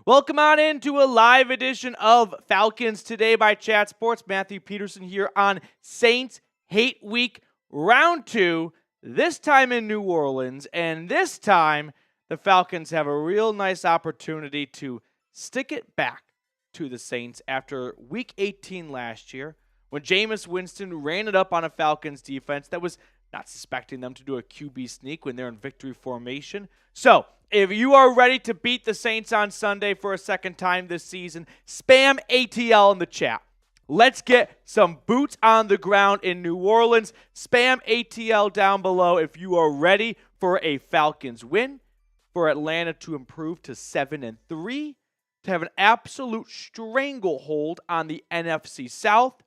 Welcome on into a live edition of Falcons Today by Chat Sports. Matthew Peterson here on Saints Hate Week Round 2, this time in New Orleans. And this time, the Falcons have a real nice opportunity to stick it back to the Saints after Week 18 last year, when Jameis Winston ran it up on a Falcons defense that was not suspecting them to do a QB sneak when they're in victory formation. So, if you are ready to beat the Saints on Sunday for a second time this season, spam ATL in the chat. Let's get some boots on the ground in New Orleans. Spam ATL down below if you are ready for a Falcons win, for Atlanta to improve to 7-3, to have an absolute stranglehold on the NFC South,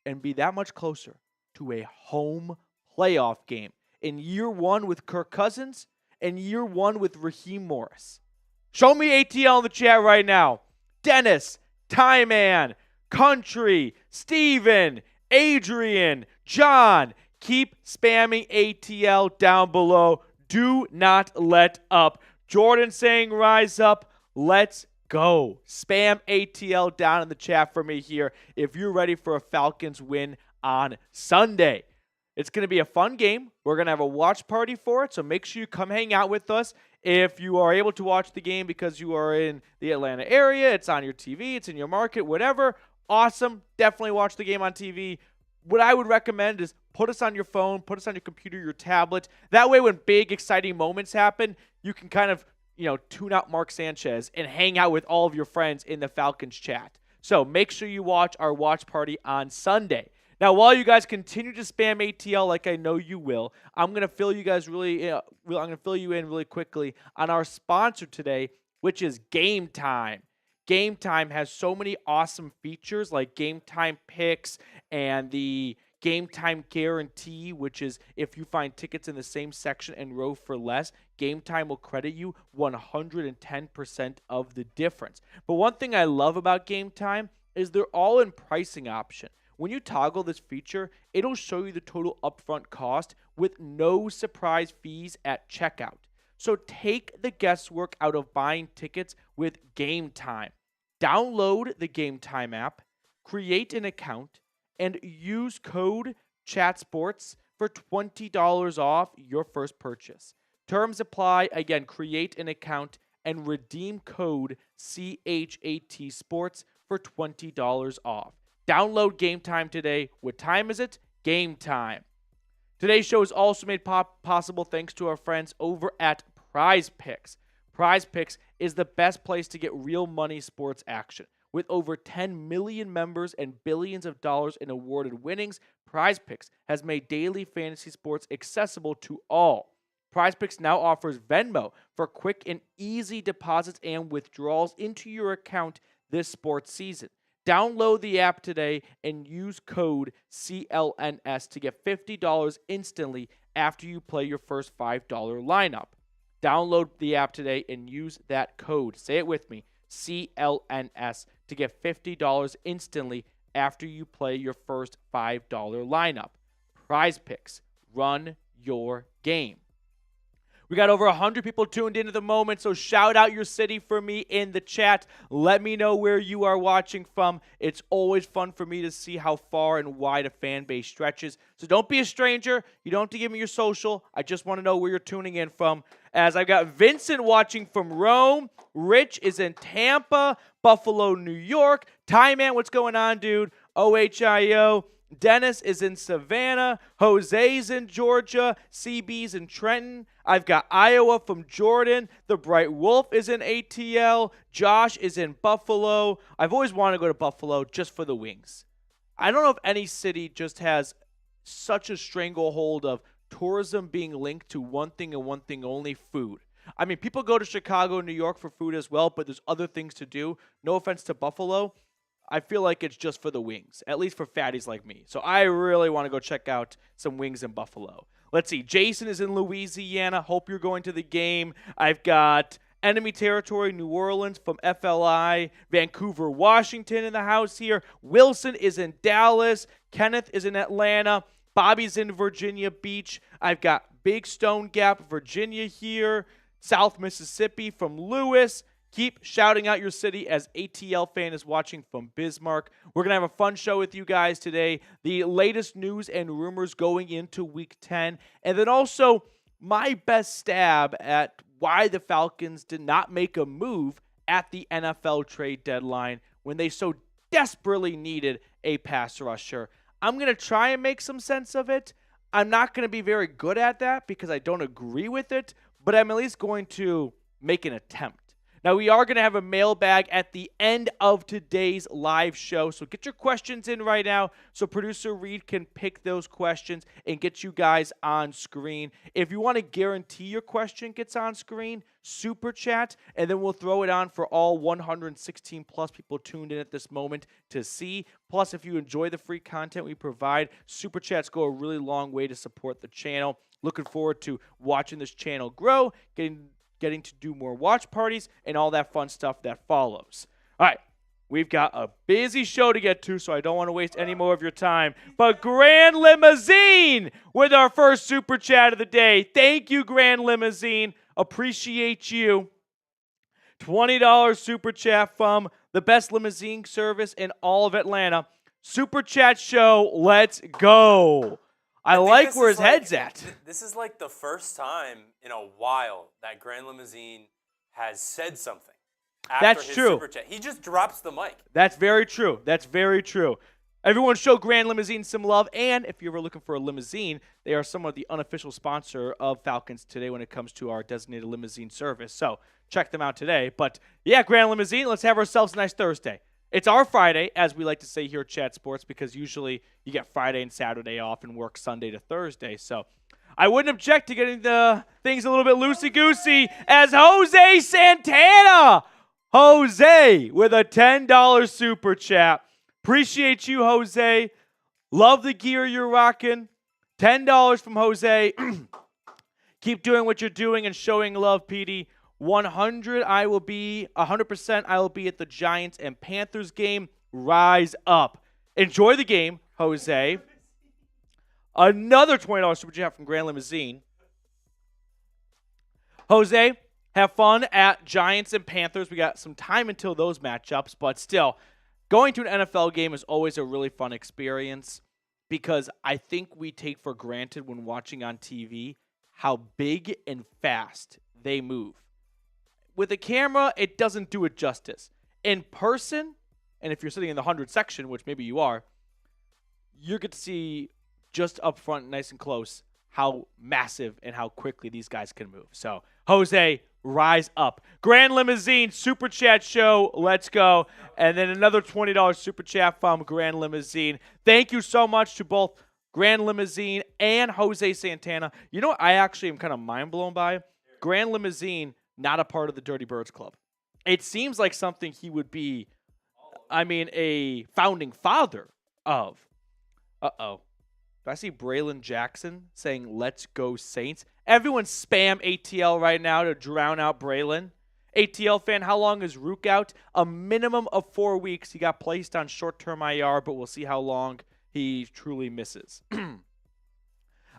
and be that much closer to a home playoff game in year one with Kirk Cousins and year one with Raheem Morris. Show me ATL in the chat right now. Dennis, Tyman, Country, Steven, Adrian, John, keep spamming ATL down below. Do not let up. Jordan saying rise up. Let's go. Spam ATL down in the chat for me here if you're ready for a Falcons win on Sunday. It's going to be a fun game. We're going to have a watch party for it, so make sure you come hang out with us. If you are able to watch the game because you are in the Atlanta area, it's on your TV, it's in your market, whatever, awesome. Definitely watch the game on TV. What I would recommend is put us on your phone, put us on your computer, your tablet. That way when big, exciting moments happen, you can kind of, tune out Mark Sanchez and hang out with all of your friends in the Falcons chat. So make sure you watch our watch party on Sunday. Now, while you guys continue to spam ATL like I know you will, I'm going to fill you guys I'm going to fill you in really quickly on our sponsor today, which is Game Time. Game Time has so many awesome features like Game Time Picks and the Game Time Guarantee, which is if you find tickets in the same section and row for less, Game Time will credit you 110% of the difference. But one thing I love about Game Time is they're all in pricing option. When you toggle this feature, it'll show you the total upfront cost with no surprise fees at checkout. So take the guesswork out of buying tickets with Game Time. Download the Game Time app, create an account, and use code CHATSPORTS for $20 off your first purchase. Terms apply. Again, create an account and redeem code CHAT Sports for $20 off. Download Game Time today. What time is it? Game time. Today's show is also made possible thanks to our friends over at Prize Picks. Prize Picks is the best place to get real money sports action. With over 10 million members and billions of dollars in awarded winnings, Prize Picks has made daily fantasy sports accessible to all. Prize Picks now offers Venmo for quick and easy deposits and withdrawals into your account this sports season. Download the app today and use code CLNS to get $50 instantly after you play your first $5 lineup. Download the app today and use that code. Say it with me, CLNS, to get $50 instantly after you play your first $5 lineup. Prize Picks. Run your game. We got over 100 people tuned into the moment, so shout out your city for me in the chat. Let me know where you are watching from. It's always fun for me to see how far and wide a fan base stretches. So don't be a stranger. You don't have to give me your social. I just want to know where you're tuning in from. As I've got Vincent watching from Rome. Rich is in Tampa, Buffalo, New York. Ty Man, what's going on, dude? OHIO. Dennis is in Savannah. Jose's in Georgia. CB's in Trenton. I've got Iowa from Jordan. The Bright Wolf is in ATL. Josh is in Buffalo. I've always wanted to go to Buffalo just for the wings. I don't know if any city just has such a stranglehold of tourism being linked to one thing and one thing only, food. I mean, people go to Chicago, New York for food as well, but there's other things to do. No offense to Buffalo. I feel like it's just for the wings, at least for fatties like me. So I really want to go check out some wings in Buffalo. Let's see. Jason is in Louisiana. Hope you're going to the game. I've got enemy territory, New Orleans from FLI. Vancouver, Washington in the house here. Wilson is in Dallas. Kenneth is in Atlanta. Bobby's in Virginia Beach. I've got Big Stone Gap, Virginia here. South Mississippi from Lewis. Keep shouting out your city as ATL fan is watching from Bismarck. We're going to have a fun show with you guys today. The latest news and rumors going into Week 10. And then also my best stab at why the Falcons did not make a move at the NFL trade deadline when they so desperately needed a pass rusher. I'm going to try and make some sense of it. I'm not going to be very good at that because I don't agree with it, but I'm at least going to make an attempt. Now, we are going to have a mailbag at the end of today's live show, so get your questions in right now so producer Reed can pick those questions and get you guys on screen. If you want to guarantee your question gets on screen, super chat, and then we'll throw it on for all 116 plus people tuned in at this moment to see. Plus, if you enjoy the free content we provide, super chats go a really long way to support the channel. Looking forward to watching this channel grow, getting to do more watch parties, and all that fun stuff that follows. All right, we've got a busy show to get to, so I don't want to waste any more of your time. But Grand Limousine with our first super chat of the day. Thank you, Grand Limousine. Appreciate you. $20 super chat from the best limousine service in all of Atlanta. Super chat show, let's go. I like where his head's at. This is like the first time in a while that Grand Limousine has said something after his super chat. He just drops the mic. That's very true. That's very true. Everyone show Grand Limousine some love. And if you're ever looking for a limousine, they are somewhat the unofficial sponsor of Falcons Today when it comes to our designated limousine service. So check them out today. But yeah, Grand Limousine, let's have ourselves a nice Thursday. It's our Friday, as we like to say here at Chat Sports, because usually you get Friday and Saturday off and work Sunday to Thursday. So I wouldn't object to getting the things a little bit loosey-goosey as Jose Santana. Jose with a $10 super chat. Appreciate you, Jose. Love the gear you're rocking. $10 from Jose. Keep doing what you're doing and showing love, PD. 100% I will be at the Giants and Panthers game. Rise up. Enjoy the game, Jose. Another $20 super chat from Grand Limousine. Jose, have fun at Giants and Panthers. We got some time until those matchups, but still, going to an NFL game is always a really fun experience because I think we take for granted when watching on TV how big and fast they move. With a camera, it doesn't do it justice. In person, and if you're sitting in the 100 section, which maybe you are, you get to see just up front, nice and close, how massive and how quickly these guys can move. So, Jose, rise up. Grand Limousine, Super Chat show, let's go. And then another $20 Super Chat from Grand Limousine. Thank you so much to both Grand Limousine and Jose Santana. You know what I actually am kind of mind blown by? Grand Limousine, not a part of the Dirty Birds Club. It seems like something he would be, a founding father of. Uh-oh. Do I see Braylon Jackson saying, let's go Saints? Everyone spam ATL right now to drown out Braylon. ATL fan, how long is Rook out? A minimum of 4 weeks. He got placed on short-term IR, but we'll see how long he truly misses.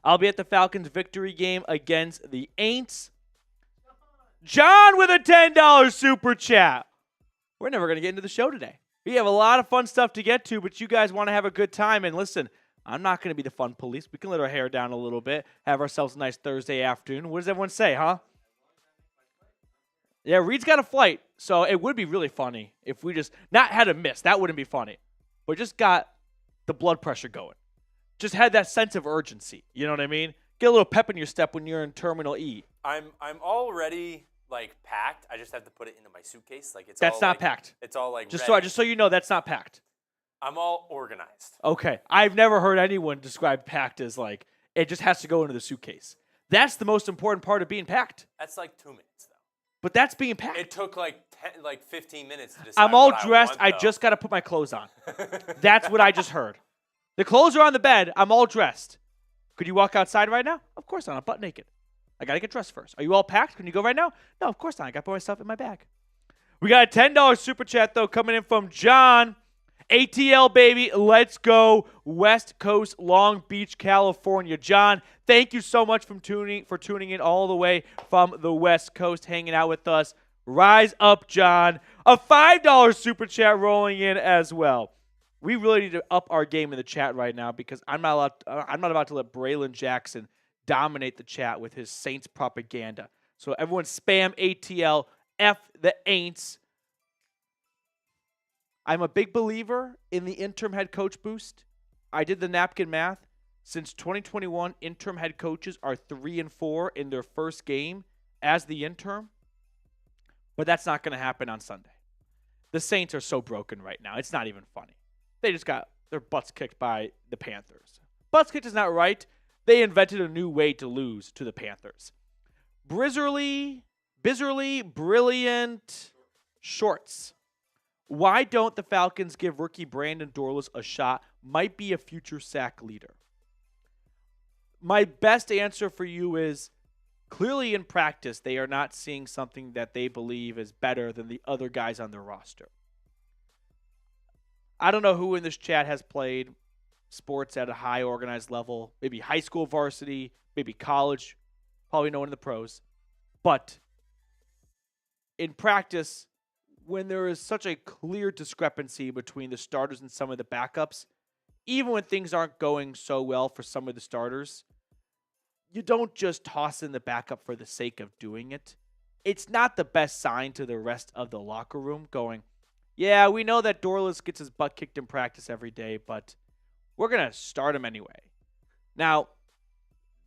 I'll be at the Falcons victory game against the Aints. John with a $10 super chat. We're never going to get into the show today. We have a lot of fun stuff to get to, but you guys want to have a good time. And listen, I'm not going to be the fun police. We can let our hair down a little bit, have ourselves a nice Thursday afternoon. What does everyone say, huh? Yeah, Reed's got a flight, so it would be really funny if we just not had a miss. That wouldn't be funny. But just got the blood pressure going. Just had that sense of urgency. You know what I mean? Get a little pep in your step when you're in Terminal E. I'm already packed. I just have to put it into my suitcase. That's all not packed. It's all just ready. so you know, that's not packed. I'm all organized. Okay. I've never heard anyone describe packed as it just has to go into the suitcase. That's the most important part of being packed. That's 2 minutes though. But that's being packed. It took 15 minutes to decide. I'm all what dressed. I just got to put my clothes on. That's what I just heard. The clothes are on the bed. I'm all dressed. Could you walk outside right now? Of course not. I'm butt naked. I got to get dressed first. Are you all packed? Can you go right now? No, of course not. I got to put my stuff in my bag. We got a $10 super chat, though, coming in from John. ATL, baby. Let's go. West Coast, Long Beach, California. John, thank you so much for tuning in all the way from the West Coast, hanging out with us. Rise up, John. A $5 super chat rolling in as well. We really need to up our game in the chat right now because I'm not about to let Braylon Jackson dominate the chat with his Saints propaganda. So everyone spam ATL, F the Aints. I'm a big believer in the interim head coach boost. I did the napkin math. Since 2021, interim head coaches are 3-4 in their first game as the interim. But that's not going to happen on Sunday. The Saints are so broken right now. It's not even funny. They just got their butts kicked by the Panthers. Butts kicked is not right. They invented a new way to lose to the Panthers. Bizzerly, brilliant shorts. Why don't the Falcons give rookie Brandon Dorlus a shot? Might be a future sack leader. My best answer for you is clearly in practice, they are not seeing something that they believe is better than the other guys on their roster. I don't know who in this chat has played sports at a high organized level, maybe high school varsity, maybe college, probably no one in the pros. But in practice, when there is such a clear discrepancy between the starters and some of the backups, even when things aren't going so well for some of the starters, you don't just toss in the backup for the sake of doing it. It's not the best sign to the rest of the locker room going, yeah, we know that Dorlus gets his butt kicked in practice every day, but we're going to start him anyway. Now,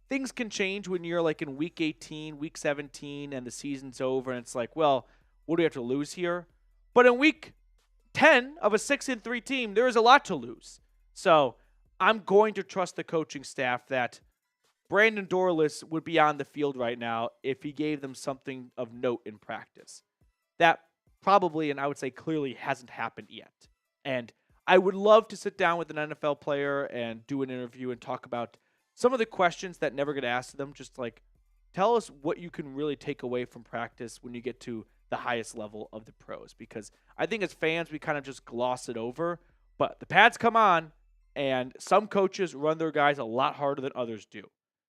things can change when you're like in week 18, week 17, and the season's over, and it's like, well, what do we have to lose here? But in week 10 of a 6-3 team, there is a lot to lose. So I'm going to trust the coaching staff that Brandon Dorlus would be on the field right now if he gave them something of note in practice. That probably, and I would say clearly, hasn't happened yet. And I would love to sit down with an NFL player and do an interview and talk about some of the questions that never get asked to them. Just like, tell us what you can really take away from practice when you get to the highest level of the pros. Because I think as fans, we kind of just gloss it over. But the pads come on, and some coaches run their guys a lot harder than others do.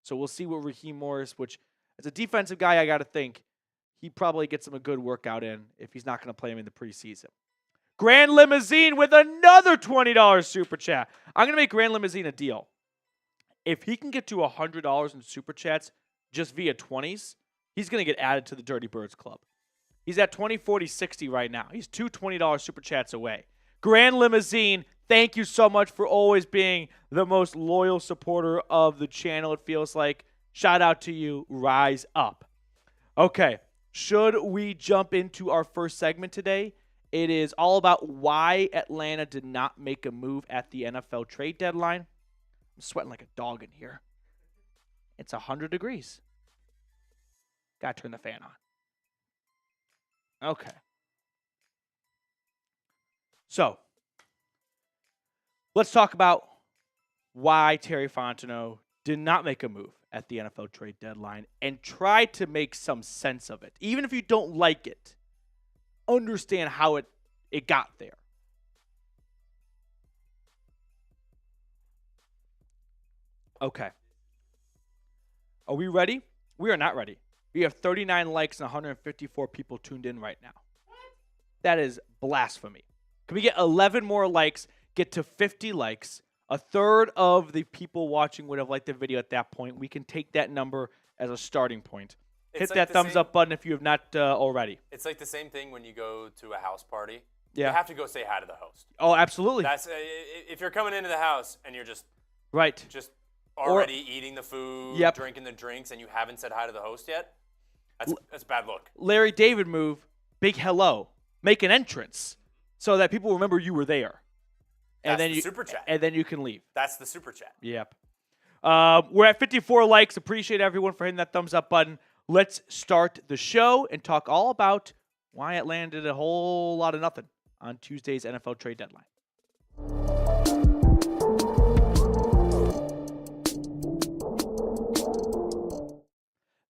So we'll see what Raheem Morris, which as a defensive guy, I got to think he probably gets him a good workout in if he's not going to play him in the preseason. Grand Limousine with another $20 super chat. I'm going to make Grand Limousine a deal. If he can get to $100 in super chats just via 20s, he's going to get added to the Dirty Birds Club. He's at 20, 40, 60 right now. He's two $20 super chats away. Grand Limousine, thank you so much for always being the most loyal supporter of the channel, it feels like. Shout out to you. Rise up. Okay, should we jump into our first segment today? It is all about why Atlanta did not make a move at the NFL trade deadline. I'm sweating like a dog in here. It's 100 degrees. Gotta turn the fan on. Okay. So, let's talk about why Terry Fontenot did not make a move at the NFL trade deadline and try to make some sense of it. Even if you don't like it, understand how it got there. Okay. Are we ready? We are not ready. We have 39 likes and 154 people tuned in right now. That is blasphemy. Can we get 11 more likes, get to 50 likes? A third of the people watching would have liked the video at that point. We can take that number as a starting point. Hit that thumbs up button if you have not already. It's like the same thing when you go to a house party. Yeah. You have to go say hi to the host. Oh, absolutely. That's if you're coming into the house and you're just already eating the food, drinking the drinks, and you haven't said hi to the host yet, that's a bad look. Larry David move, big hello, make an entrance so that people remember you were there. That's the super chat. And then you can leave. That's the super chat. Yep. We're at 54 likes. Appreciate everyone for hitting that thumbs up button. Let's start the show and talk all about why Atlanta did a whole lot of nothing on Tuesday's NFL trade deadline.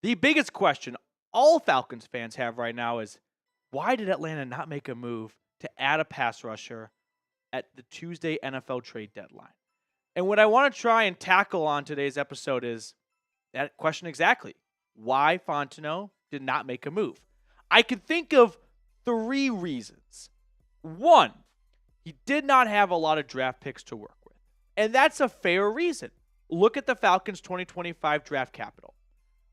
The biggest question all Falcons fans have right now is, why did Atlanta not make a move to add a pass rusher at the Tuesday NFL trade deadline? And what I want to try and tackle on today's episode is that question exactly. Why Fontenot did not make a move. I can think of 3 reasons. 1, he did not have a lot of draft picks to work with. And that's a fair reason. Look at the Falcons 2025 draft capital.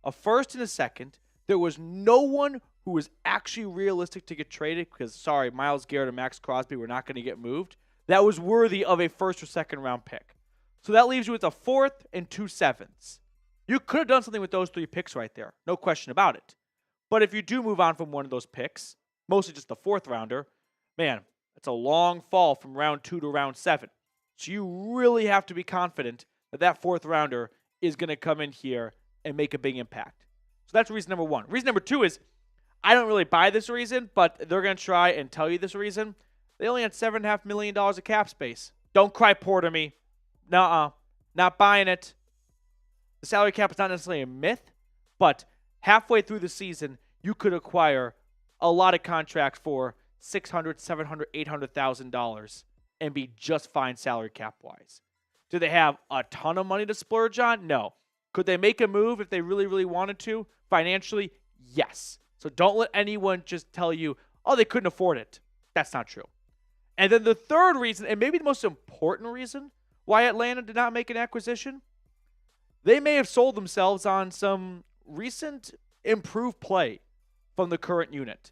A first and a second. There was no one who was actually realistic to get traded because, sorry, Myles Garrett and Max Crosby were not going to get moved. That was worthy of a first or second round pick. So that leaves you with a 4th and 2 7ths. You could have done something with those 3 picks right there. No question about it. But if you do move on from one of those picks, mostly just the 4th rounder, man, it's a long fall from round 2 to round 7. So you really have to be confident that that 4th rounder is going to come in here and make a big impact. So that's reason number 1. Reason number 2 is, I don't really buy this reason, but they're going to try and tell you this reason. They only had $7.5 million of cap space. Don't cry poor to me. Nuh-uh. Not buying it. The salary cap is not necessarily a myth, but halfway through the season, you could acquire a lot of contracts for $600,000, $700,000, $800,000 and be just fine salary cap-wise. Do they have a ton of money to splurge on? No. Could they make a move if they really, really wanted to? Financially, yes. So don't let anyone just tell you, oh, they couldn't afford it. That's not true. And then the third reason, and maybe the most important reason why Atlanta did not make an acquisition, they may have sold themselves on some recent improved play from the current unit.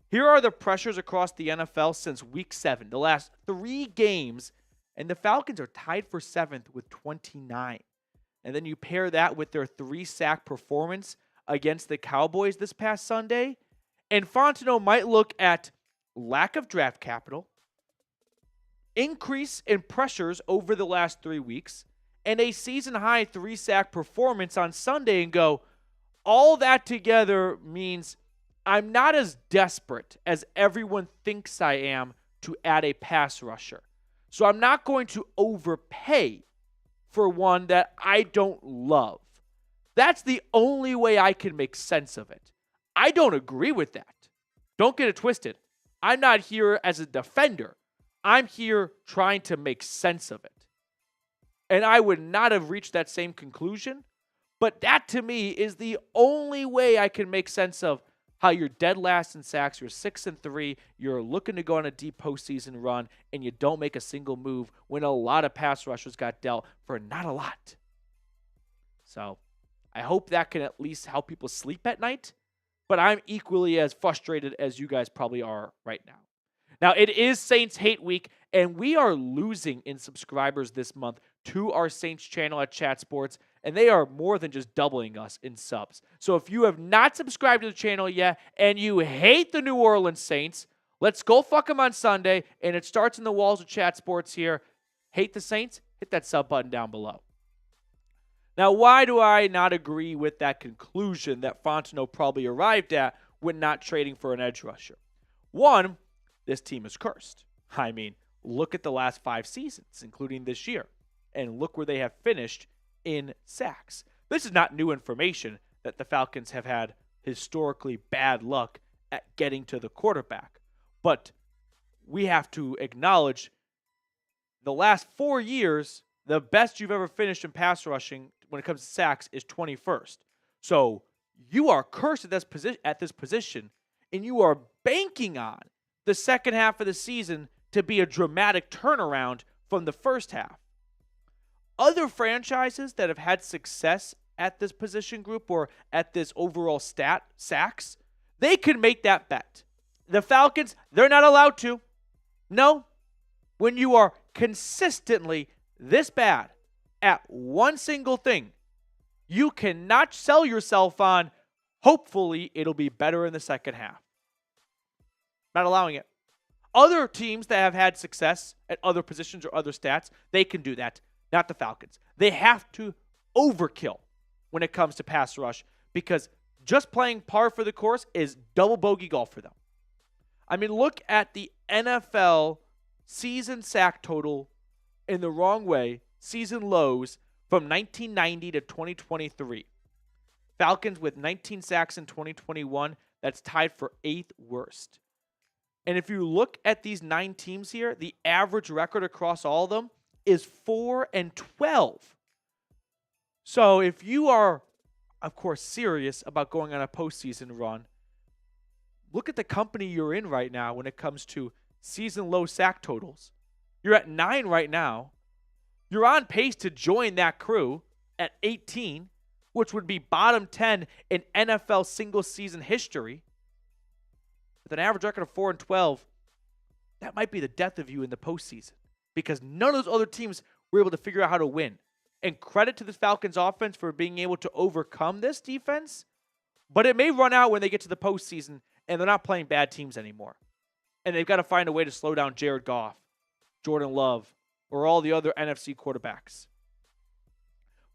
Here are the pressures across the NFL since Week 7, the last 3 games, and the Falcons are tied for 7th with 29. And then you pair that with their 3-sack performance against the Cowboys this past Sunday, and Fontenot might look at lack of draft capital, increase in pressures over the last 3 weeks, and a season-high 3-sack performance on Sunday and go, all that together means I'm not as desperate as everyone thinks I am to add a pass rusher. So I'm not going to overpay for one that I don't love. That's the only way I can make sense of it. I don't agree with that. Don't get it twisted. I'm not here as a defender. I'm here trying to make sense of it. And I would not have reached that same conclusion. But that, to me, is the only way I can make sense of how you're dead last in sacks, you're 6-3, you're looking to go on a deep postseason run, and you don't make a single move when a lot of pass rushers got dealt for not a lot. So I hope that can at least help people sleep at night. But I'm equally as frustrated as you guys probably are right now. Now, it is Saints Hate Week, and we are losing in subscribers this month to our Saints channel at Chat Sports, and they are more than just doubling us in subs. So if you have not subscribed to the channel yet and you hate the New Orleans Saints, let's go fuck them on Sunday, and it starts in the walls of Chat Sports here. Hate the Saints? Hit that sub button down below. Now, why do I not agree with that conclusion that Fontenot probably arrived at when not trading for an edge rusher? 1, this team is cursed. I mean, look at the last 5 seasons, including this year, and look where they have finished in sacks. This is not new information that the Falcons have had historically bad luck at getting to the quarterback. But we have to acknowledge the last 4 years, the best you've ever finished in pass rushing when it comes to sacks is 21st. So you are cursed at this position, and you are banking on the second half of the season to be a dramatic turnaround from the first half. Other franchises that have had success at this position group or at this overall sacks, they can make that bet. The Falcons, they're not allowed to. No. When you are consistently this bad at one single thing, you cannot sell yourself on, hopefully it'll be better in the second half. Not allowing it. Other teams that have had success at other positions or other stats, they can do that. Not the Falcons. They have to overkill when it comes to pass rush because just playing par for the course is double bogey golf for them. I mean, look at the NFL season sack total in the wrong way, season lows from 1990 to 2023. Falcons with 19 sacks in 2021, that's tied for 8th worst. And if you look at these 9 teams here, the average record across all of them is 4-12. So if you are, of course, serious about going on a postseason run, look at the company you're in right now when it comes to season low sack totals. You're at 9 right now. You're on pace to join that crew at 18, which would be bottom 10 in NFL single season history. With an average record of 4-12, that might be the death of you in the postseason because none of those other teams were able to figure out how to win. And credit to the Falcons offense for being able to overcome this defense, but it may run out when they get to the postseason and they're not playing bad teams anymore. And they've got to find a way to slow down Jared Goff, Jordan Love, or all the other NFC quarterbacks.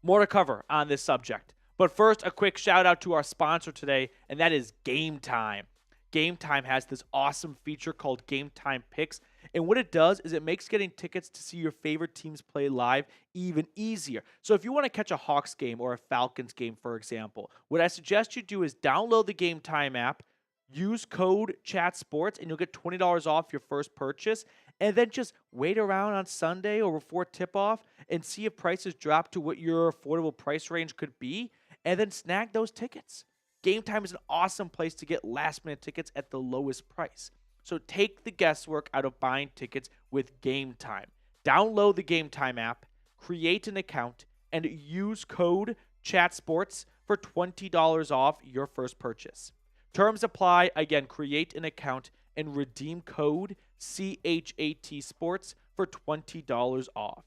More to cover on this subject. But first, a quick shout out to our sponsor today, and that is Game Time. Game Time has this awesome feature called Game Time Picks. And what it does is it makes getting tickets to see your favorite teams play live even easier. So if you want to catch a Hawks game or a Falcons game, for example, what I suggest you do is download the Game Time app, use code CHATSPORTS, and you'll get $20 off your first purchase. And then just wait around on Sunday or before tip-off and see if prices drop to what your affordable price range could be, and then snag those tickets. Game Time is an awesome place to get last-minute tickets at the lowest price. So take the guesswork out of buying tickets with Game Time. Download the Game Time app, create an account, and use code CHATSPORTS for $20 off your first purchase. Terms apply. Again, create an account and redeem code CHAT Sports for $20 off.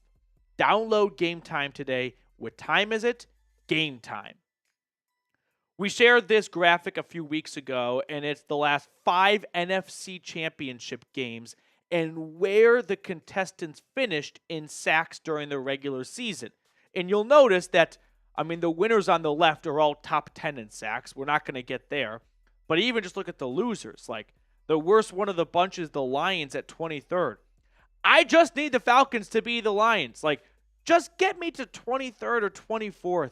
Download Game Time today. What time is it? Game time. We shared this graphic a few weeks ago, and it's the last 5 NFC championship games and where the contestants finished in sacks during the regular season. And you'll notice that, the winners on the left are all top 10 in sacks. We're not going to get there. But even just look at the losers. Like, the worst one of the bunch is the Lions at 23rd. I just need the Falcons to be the Lions. Like, just get me to 23rd or 24th.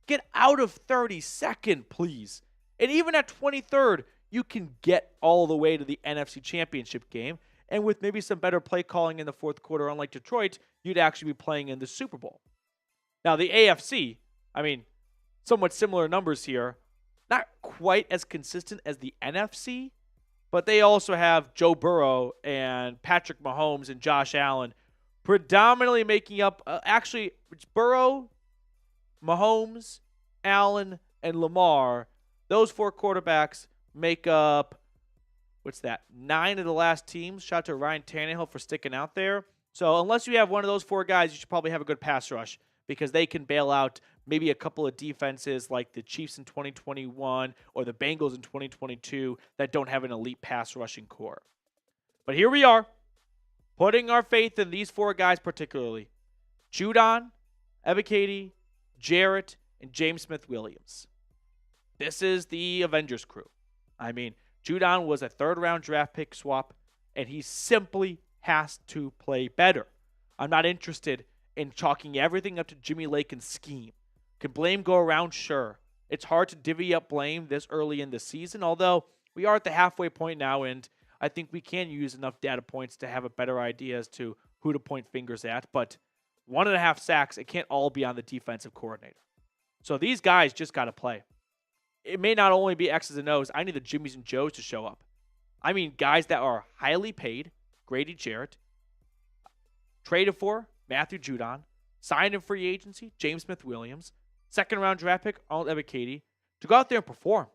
Get out of 32nd, please. And even at 23rd, you can get all the way to the NFC Championship game. And with maybe some better play calling in the fourth quarter, unlike Detroit, you'd actually be playing in the Super Bowl. Now, the AFC, somewhat similar numbers here. Not quite as consistent as the NFC, but they also have Joe Burrow and Patrick Mahomes and Josh Allen predominantly making up, it's Burrow, Mahomes, Allen, and Lamar. Those 4 quarterbacks make up, 9 of the last teams. Shout out to Ryan Tannehill for sticking out there. So unless you have one of those 4 guys, you should probably have a good pass rush because they can bail out maybe a couple of defenses like the Chiefs in 2021 or the Bengals in 2022 that don't have an elite pass rushing core. But here we are, putting our faith in these 4 guys particularly. Judon, Ebiketie, Jarrett, and James Smith-Williams. This is the Avengers crew. Judon was a 3rd-round draft pick swap, and he simply has to play better. I'm not interested in chalking everything up to Jimmy Lakin's scheme. Can blame go around? Sure. It's hard to divvy up blame this early in the season, although we are at the halfway point now, and I think we can use enough data points to have a better idea as to who to point fingers at. But 1.5 sacks, it can't all be on the defensive coordinator. So these guys just got to play. It may not only be X's and O's. I need the Jimmies and Joes to show up. Guys that are highly paid, Grady Jarrett, traded for Matthew Judon, signed in free agency, James Smith-Williams, 2nd-round draft pick, Arnold Ebiketie, to go out there and perform.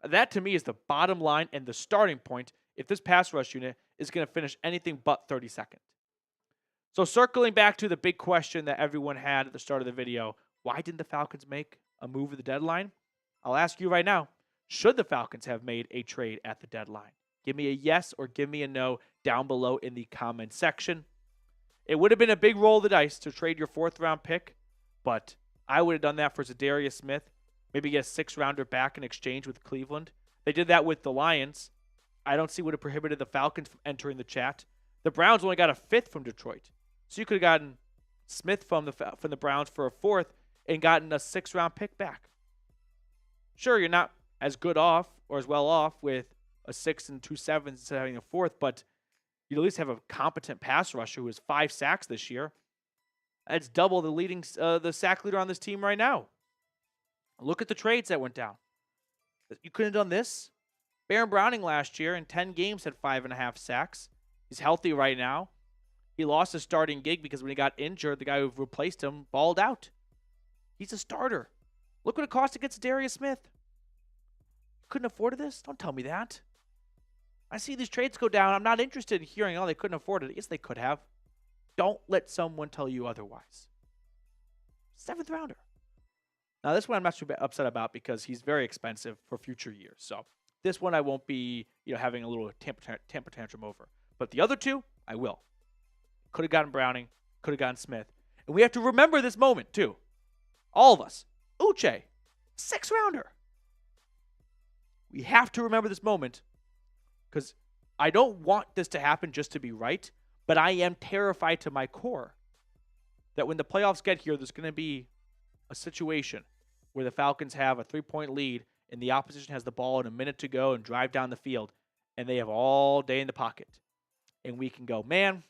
That, to me, is the bottom line and the starting point if this pass rush unit is going to finish anything but 32nd. So circling back to the big question that everyone had at the start of the video, why didn't the Falcons make a move at the deadline? I'll ask you right now, should the Falcons have made a trade at the deadline? Give me a yes or give me a no down below in the comment section. It would have been a big roll of the dice to trade your 4th-round pick, but I would have done that for Zadarius Smith, maybe get a 6th-rounder back in exchange with Cleveland. They did that with the Lions. I don't see what have prohibited the Falcons from entering the chat. The Browns only got a 5th from Detroit. So you could have gotten Smith from the Browns for a 4th and gotten a 6th-round pick back. Sure, you're not as good off or as well off with a 6 and 2 7s instead of having a 4th, but you at least have a competent pass rusher who has 5 sacks this year. That's double the sack leader on this team right now. Look at the trades that went down. You couldn't have done this. Baron Browning last year in 10 games had 5.5 sacks. He's healthy right now. He lost his starting gig because when he got injured, the guy who replaced him balled out. He's a starter. Look what it cost against Darius Smith. Couldn't afford this? Don't tell me that. I see these trades go down. I'm not interested in hearing, oh, they couldn't afford it. Yes, they could have. Don't let someone tell you otherwise. 7th rounder. Now, this one I'm not too upset about because he's very expensive for future years. So this one I won't be, having a little temper tantrum over. But the other two, I will. Could have gotten Browning. Could have gotten Smith. And we have to remember this moment, too. All of us. Uche, 6th rounder. We have to remember this moment because I don't want this to happen just to be right, but I am terrified to my core that when the playoffs get here, there's going to be a situation where the Falcons have a 3-point lead and the opposition has the ball in a minute to go and drive down the field, and they have all day in the pocket. And we can go, man,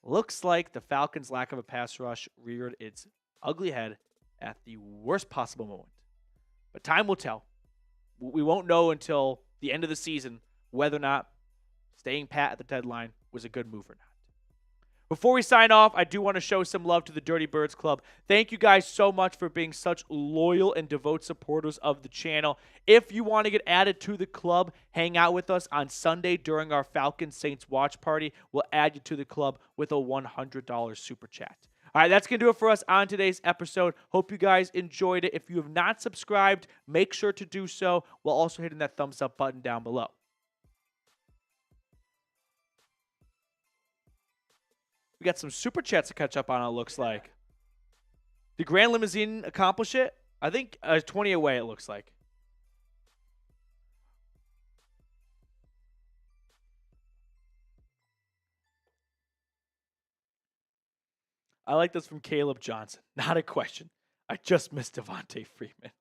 looks like the Falcons' lack of a pass rush reared its ugly head at the worst possible moment. But time will tell. We won't know until the end of the season whether or not staying pat at the deadline was a good move or not. Before we sign off, I do want to show some love to the Dirty Birds Club. Thank you guys so much for being such loyal and devout supporters of the channel. If you want to get added to the club, hang out with us on Sunday during our Falcons Saints watch party. We'll add you to the club with a $100 super chat. All right, that's going to do it for us on today's episode. Hope you guys enjoyed it. If you have not subscribed, make sure to do so while also hitting that thumbs up button down below. We got some super chats to catch up on, it looks like. Did Grand Limousine accomplish it? I think 20 away, it looks like. I like this from Caleb Johnson. Not a question. I just missed Devontae Freeman.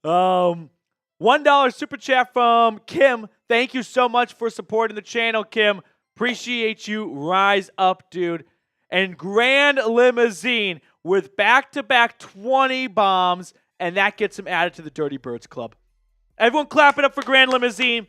$1 super chat from Kim. Thank you so much for supporting the channel, Kim. Appreciate you. Rise up, dude. And Grand Limousine with back-to-back 20 bombs, and that gets him added to the Dirty Birds Club. Everyone clap it up for Grand Limousine.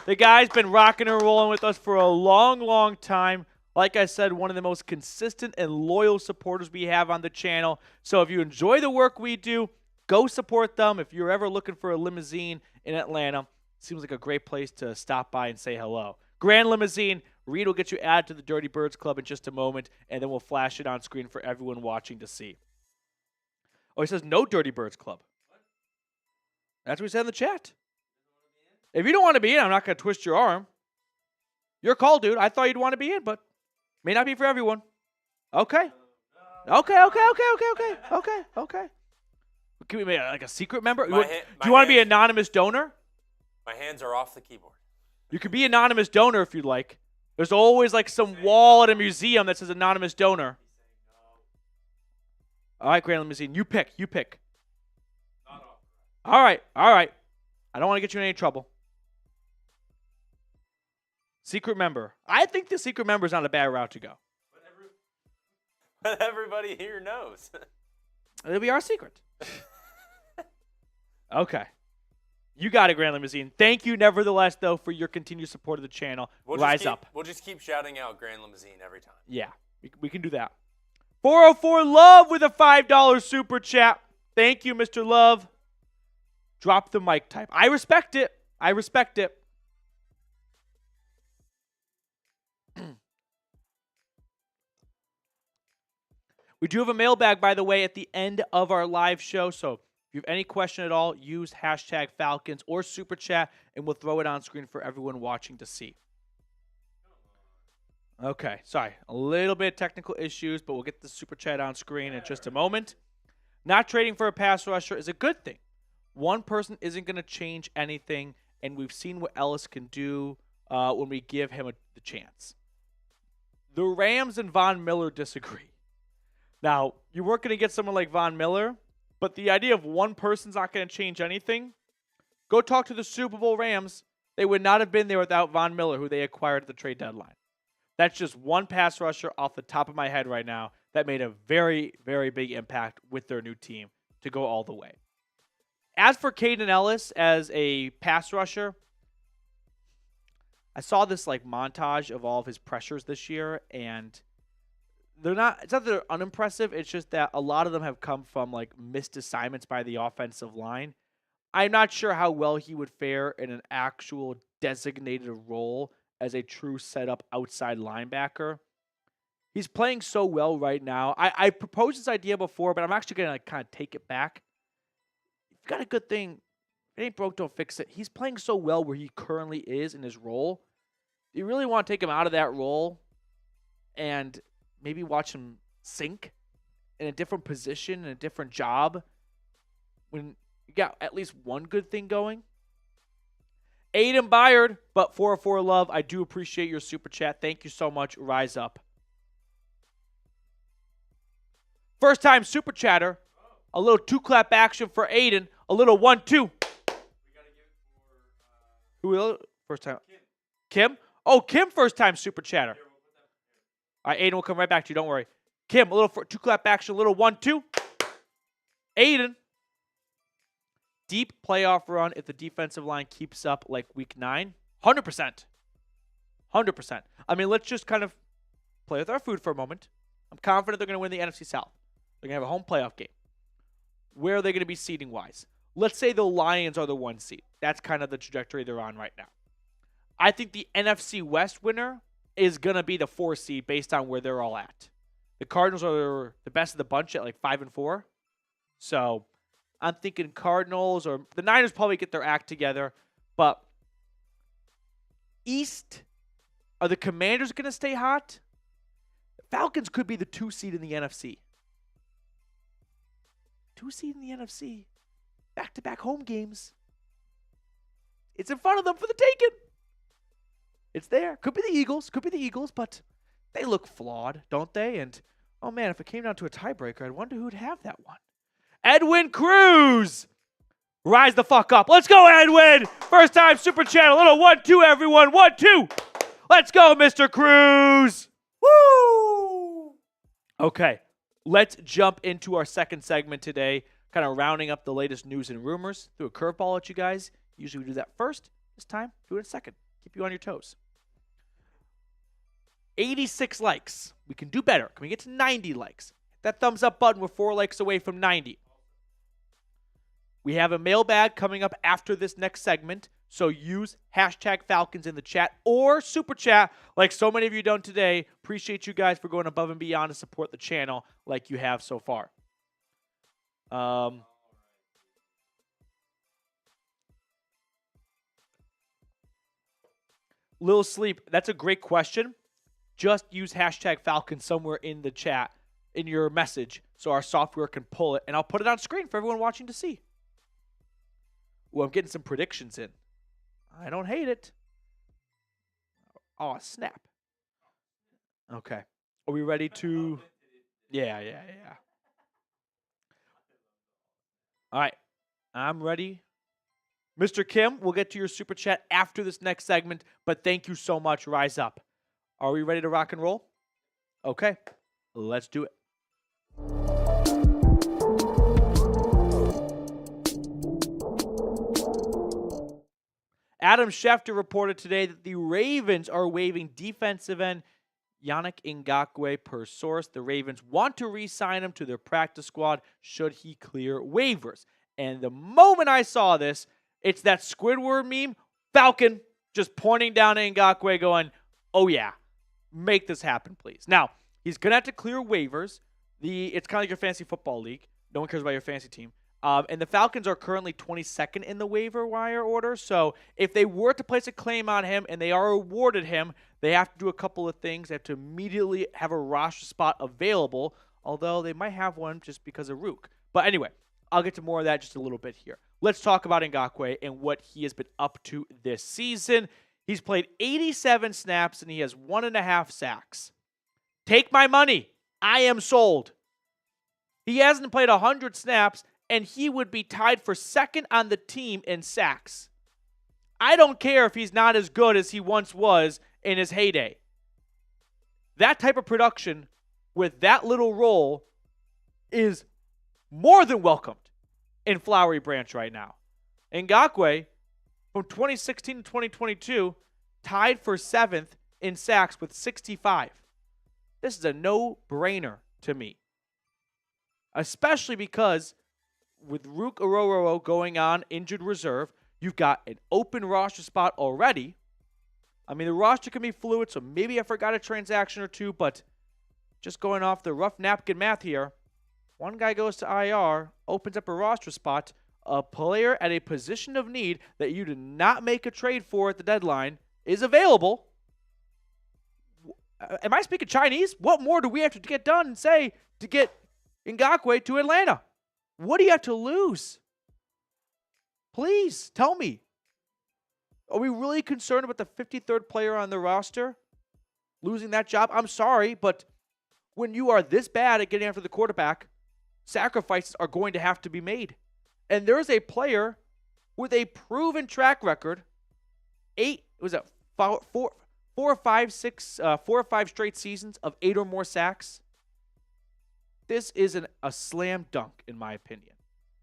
The guy's been rocking and rolling with us for a long, long time. Like I said, one of the most consistent and loyal supporters we have on the channel. So if you enjoy the work we do, go support them. If you're ever looking for a limousine in Atlanta, seems like a great place to stop by and say hello. Grand Limousine. Reed will get you added to the Dirty Birds Club in just a moment, and then we'll flash it on screen for everyone watching to see. Oh, he says no Dirty Birds Club. That's what he said in the chat. If you don't want to be in, I'm not going to twist your arm. Your call, dude. I thought you'd want to be in, but may not be for everyone. Okay. Okay. Can we make like a secret member? Do you want to be an anonymous donor? My hands are off the keyboard. You could be anonymous donor if you'd like. There's always like some wall at a museum that says anonymous donor. All right, Grand Limousine. You pick. All right. I don't want to get you in any trouble. Secret member. I think the secret member is not a bad route to go. But everybody here knows. It'll be our secret. Okay. You got it, Grand Limousine. Thank you, nevertheless, though, for your continued support of the channel. Rise up. We'll just keep shouting out Grand Limousine every time. Yeah, we can do that. 404 Love with a $5 super chat. Thank you, Mr. Love. Drop the mic type. I respect it. We do have a mailbag, by the way, at the end of our live show. So if you have any question at all, use hashtag Falcons or Super Chat, and we'll throw it on screen for everyone watching to see. Okay, sorry. A little bit of technical issues, but we'll get the Super Chat on screen in just a moment. Not trading for a pass rusher is a good thing. One person isn't going to change anything, and we've seen what Ellis can do when we give him the chance. The Rams and Von Miller disagree. Now, you weren't going to get someone like Von Miller, but the idea of one person's not going to change anything. Go talk to the Super Bowl Rams. They would not have been there without Von Miller, who they acquired at the trade deadline. That's just one pass rusher off the top of my head right now that made a very, very big impact with their new team to go all the way. As for Caden Ellis as a pass rusher, I saw this like montage of all of his pressures this year, and it's not that they're unimpressive. It's just that a lot of them have come from like missed assignments by the offensive line. I'm not sure how well he would fare in an actual designated role as a true setup outside linebacker. He's playing so well right now. I proposed this idea before, but I'm actually going to kind of take it back. You've got a good thing. If it ain't broke, don't fix it. He's playing so well where he currently is in his role. You really want to take him out of that role and maybe watch him sink in a different position, in a different job, when you got at least one good thing going. Aiden Byard, but 404 Love, I do appreciate your super chat. Thank you so much. Rise up. First time super chatter. A little 2-clap action for Aiden. A little 1-2. We gotta give it for who? First time. Kim? Oh, Kim first time super chatter. All right, Aiden will come right back to you. Don't worry. Kim, a little 2-clap action. A little 1-2. Aiden. Deep playoff run if the defensive line keeps up like week 9. 100%. 100%. I mean, let's just kind of play with our food for a moment. I'm confident they're going to win the NFC South. They're going to have a home playoff game. Where are they going to be seeding-wise? Let's say the Lions are the 1 seed. That's kind of the trajectory they're on right now. I think the NFC West winner is going to be the 4 seed based on where they're all at. The Cardinals are the best of the bunch at like 5-4. So I'm thinking Cardinals, or the Niners probably get their act together. But East, are the Commanders going to stay hot? The Falcons could be the 2 seed in the NFC. 2 seed in the NFC. Back-to-back home games. It's in front of them for the taking. It's there. Could be the Eagles, but they look flawed, don't they? And, oh man, if it came down to a tiebreaker, I'd wonder who'd have that one. Edwin Cruz. Rise the fuck up. Let's go, Edwin. First time super chat. A little 1-2, everyone. 1-2. Let's go, Mr. Cruz. Woo! Okay. Let's jump into our second segment today, kind of rounding up the latest news and rumors. Threw a curveball at you guys. Usually we do that first. This time, do it second. Keep you on your toes. 86 likes. We can do better. Can we get to 90 likes? Hit that thumbs up button. We're 4 likes away from 90. We have a mailbag coming up after this next segment, so use hashtag Falcons in the chat or super chat like so many of you done today. Appreciate you guys for going above and beyond to support the channel like you have so far. Lil Sleep, that's a great question. Just use hashtag Falcons somewhere in the chat, in your message, so our software can pull it, and I'll put it on screen for everyone watching to see. Ooh, I'm getting some predictions in. I don't hate it. Oh, snap. Okay. Are we ready to... Yeah. All right. I'm ready. Mr. Kim, we'll get to your super chat after this next segment, but thank you so much. Rise up. Are we ready to rock and roll? Okay. Let's do it. Adam Schefter reported today that the Ravens are waiving defensive end Yannick Ngakoue per source. The Ravens want to re-sign him to their practice squad should he clear waivers. And the moment I saw this, it's that Squidward meme, Falcon just pointing down at Ngakoue going, oh yeah, make this happen, please. Now, he's going to have to clear waivers. It's kind of like your fantasy football league. No one cares about your fantasy team. And the Falcons are currently 22nd in the waiver wire order. So if they were to place a claim on him and they are awarded him, they have to do a couple of things. They have to immediately have a roster spot available, although they might have one just because of Rook. But anyway, I'll get to more of that just a little bit here. Let's talk about Ngakoue and what he has been up to this season. He's played 87 snaps and he has 1.5 sacks. Take my money. I am sold. He hasn't played 100 snaps, and he would be tied for second on the team in sacks. I don't care if he's not as good as he once was in his heyday. That type of production with that little role is more than welcomed in Flowery Branch right now. Ngakoue, from 2016 to 2022, tied for 7th in sacks with 65. This is a no-brainer to me, especially because with Rook Orororo going on injured reserve, you've got an open roster spot already. I mean, the roster can be fluid, so maybe I forgot a transaction or two, but just going off the rough napkin math here, one guy goes to IR, opens up a roster spot, a player at a position of need that you did not make a trade for at the deadline is available. Am I speaking Chinese? What more do we have to get done and say to get Ngakoue to Atlanta? What do you have to lose? Please tell me. Are we really concerned about the 53rd player on the roster losing that job? I'm sorry, but when you are this bad at getting after the quarterback, sacrifices are going to have to be made. And there's a player with a proven track record, 4 or 5 straight seasons of 8 or more sacks. This isn't a slam dunk, in my opinion.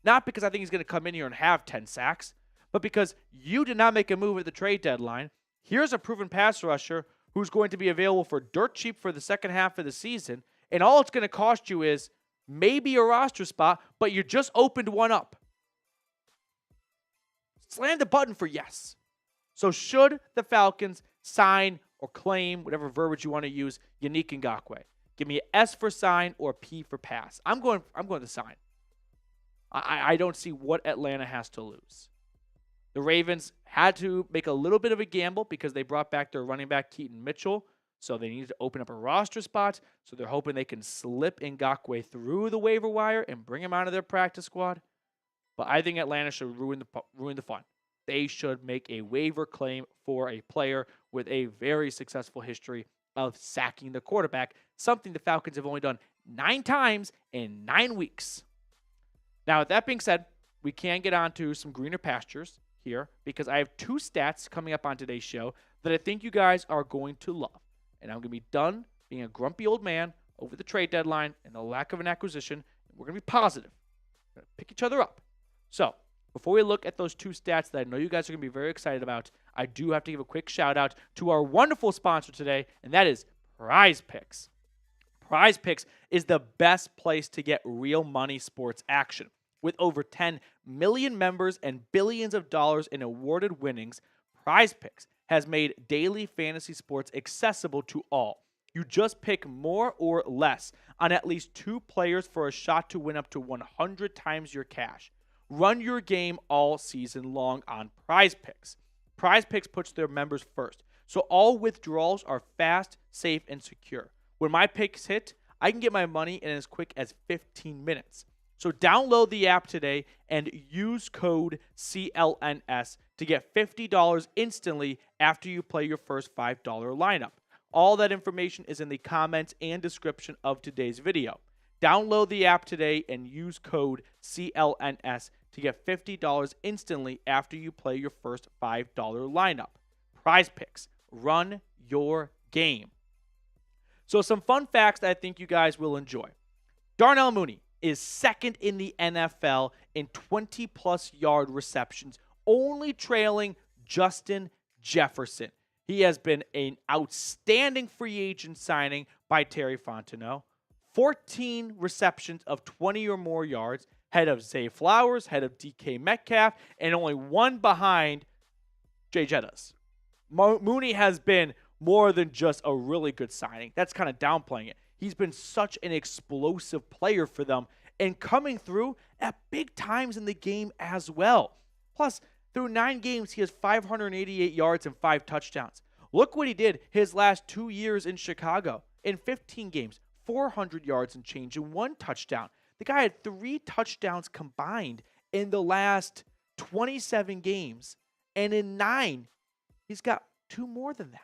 Not because I think he's going to come in here and have 10 sacks, but because you did not make a move at the trade deadline. Here's a proven pass rusher who's going to be available for dirt cheap for the second half of the season, and all it's going to cost you is maybe a roster spot, but you just opened one up. Slam the button for yes. So should the Falcons sign or claim, whatever verbiage you want to use, Yannick Ngakoue? Give me an S for sign or a P for pass. I'm going to sign. I don't see what Atlanta has to lose. The Ravens had to make a little bit of a gamble because they brought back their running back Keaton Mitchell, so they needed to open up a roster spot. So they're hoping they can slip Ngakoue through the waiver wire and bring him out of their practice squad. But I think Atlanta should ruin the fun. They should make a waiver claim for a player with a very successful history of sacking the quarterback, something the Falcons have only done 9 times in 9 weeks. Now, with that being said, we can get on to some greener pastures here because I have 2 stats coming up on today's show that I think you guys are going to love. And I'm going to be done being a grumpy old man over the trade deadline and the lack of an acquisition. We're going to be positive. We're going to pick each other up. So, before we look at those 2 stats that I know you guys are going to be very excited about, I do have to give a quick shout out to our wonderful sponsor today, and that is Prize Picks. Prize Picks is the best place to get real money sports action. With over 10 million members and billions of dollars in awarded winnings, Prize Picks has made daily fantasy sports accessible to all. You just pick more or less on at least 2 players for a shot to win up to 100 times your cash. Run your game all season long on Prize Picks. Prize Picks puts their members first, so all withdrawals are fast, safe, and secure. When my picks hit, I can get my money in as quick as 15 minutes. So download the app today and use code CLNS to get $50 instantly after you play your first $5 lineup. All that information is in the comments and description of today's video. Download the app today and use code CLNS to get $50 instantly after you play your first $5 lineup. Prize Picks. Run your game. So some fun facts that I think you guys will enjoy. Darnell Mooney is second in the NFL in 20-plus yard receptions, only trailing Justin Jefferson. He has been an outstanding free agent signing by Terry Fontenot. 14 receptions of 20 or more yards, head of Zay Flowers, head of DK Metcalf, and only 1 behind Jay Jettas. Mooney has been more than just a really good signing. That's kind of downplaying it. He's been such an explosive player for them and coming through at big times in the game as well. Plus, through 9 games, he has 588 yards and 5 touchdowns. Look what he did his last 2 years in Chicago. In 15 games, 400 yards and change and 1 touchdown. The guy had 3 touchdowns combined in the last 27 games. And in 9, he's got 2 more than that.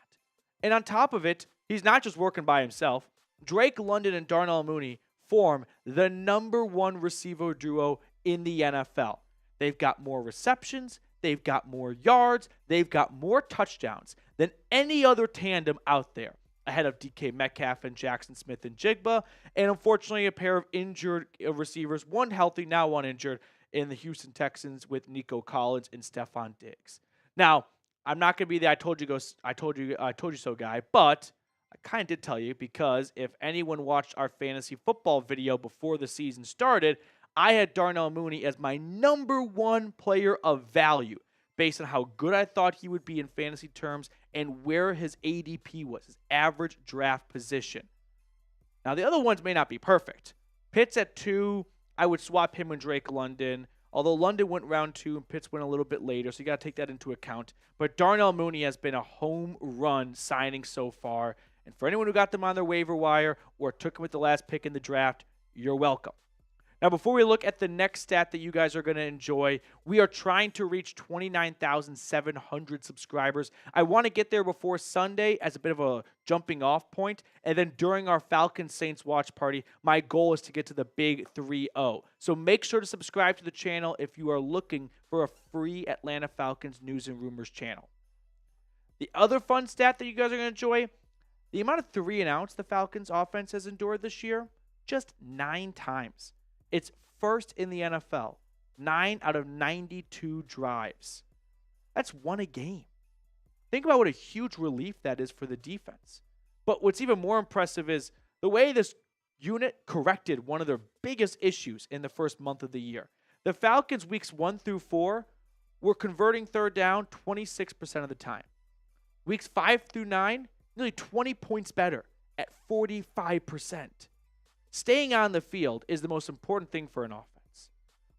And on top of it, he's not just working by himself. Drake London and Darnell Mooney form the #1 receiver duo in the NFL. They've got more receptions, they've got more yards, they've got more touchdowns than any other tandem out there, ahead of DK Metcalf and Jackson Smith and Jigba, and unfortunately a pair of injured receivers, one healthy, now one injured, in the Houston Texans with Nico Collins and Stephon Diggs. Now, I'm not going to be the I told you so guy, but I kind of did tell you, because if anyone watched our fantasy football video before the season started, I had Darnell Mooney as my number 1 player of value based on how good I thought he would be in fantasy terms and where his ADP was, his average draft position. Now, the other ones may not be perfect. Pitts at 2, I would swap him and Drake London, although London went round 2 and Pitts went a little bit later, so you got to take that into account. But Darnell Mooney has been a home run signing so far, and for anyone who got them on their waiver wire or took him with the last pick in the draft, you're welcome. Now, before we look at the next stat that you guys are going to enjoy, we are trying to reach 29,700 subscribers. I want to get there before Sunday as a bit of a jumping off point. And then during our Falcons Saints watch party, my goal is to get to the big 3-0. So make sure to subscribe to the channel if you are looking for a free Atlanta Falcons news and rumors channel. The other fun stat that you guys are going to enjoy, the amount of 3-and-outs the Falcons offense has endured this year, just 9 times. It's first in the NFL, 9 out of 92 drives. That's 1 a game. Think about what a huge relief that is for the defense. But what's even more impressive is the way this unit corrected one of their biggest issues in the first month of the year. The Falcons weeks 1 through 4 were converting third down 26% of the time. Weeks 5 through 9, nearly 20 points better at 45%. Staying on the field is the most important thing for an offense,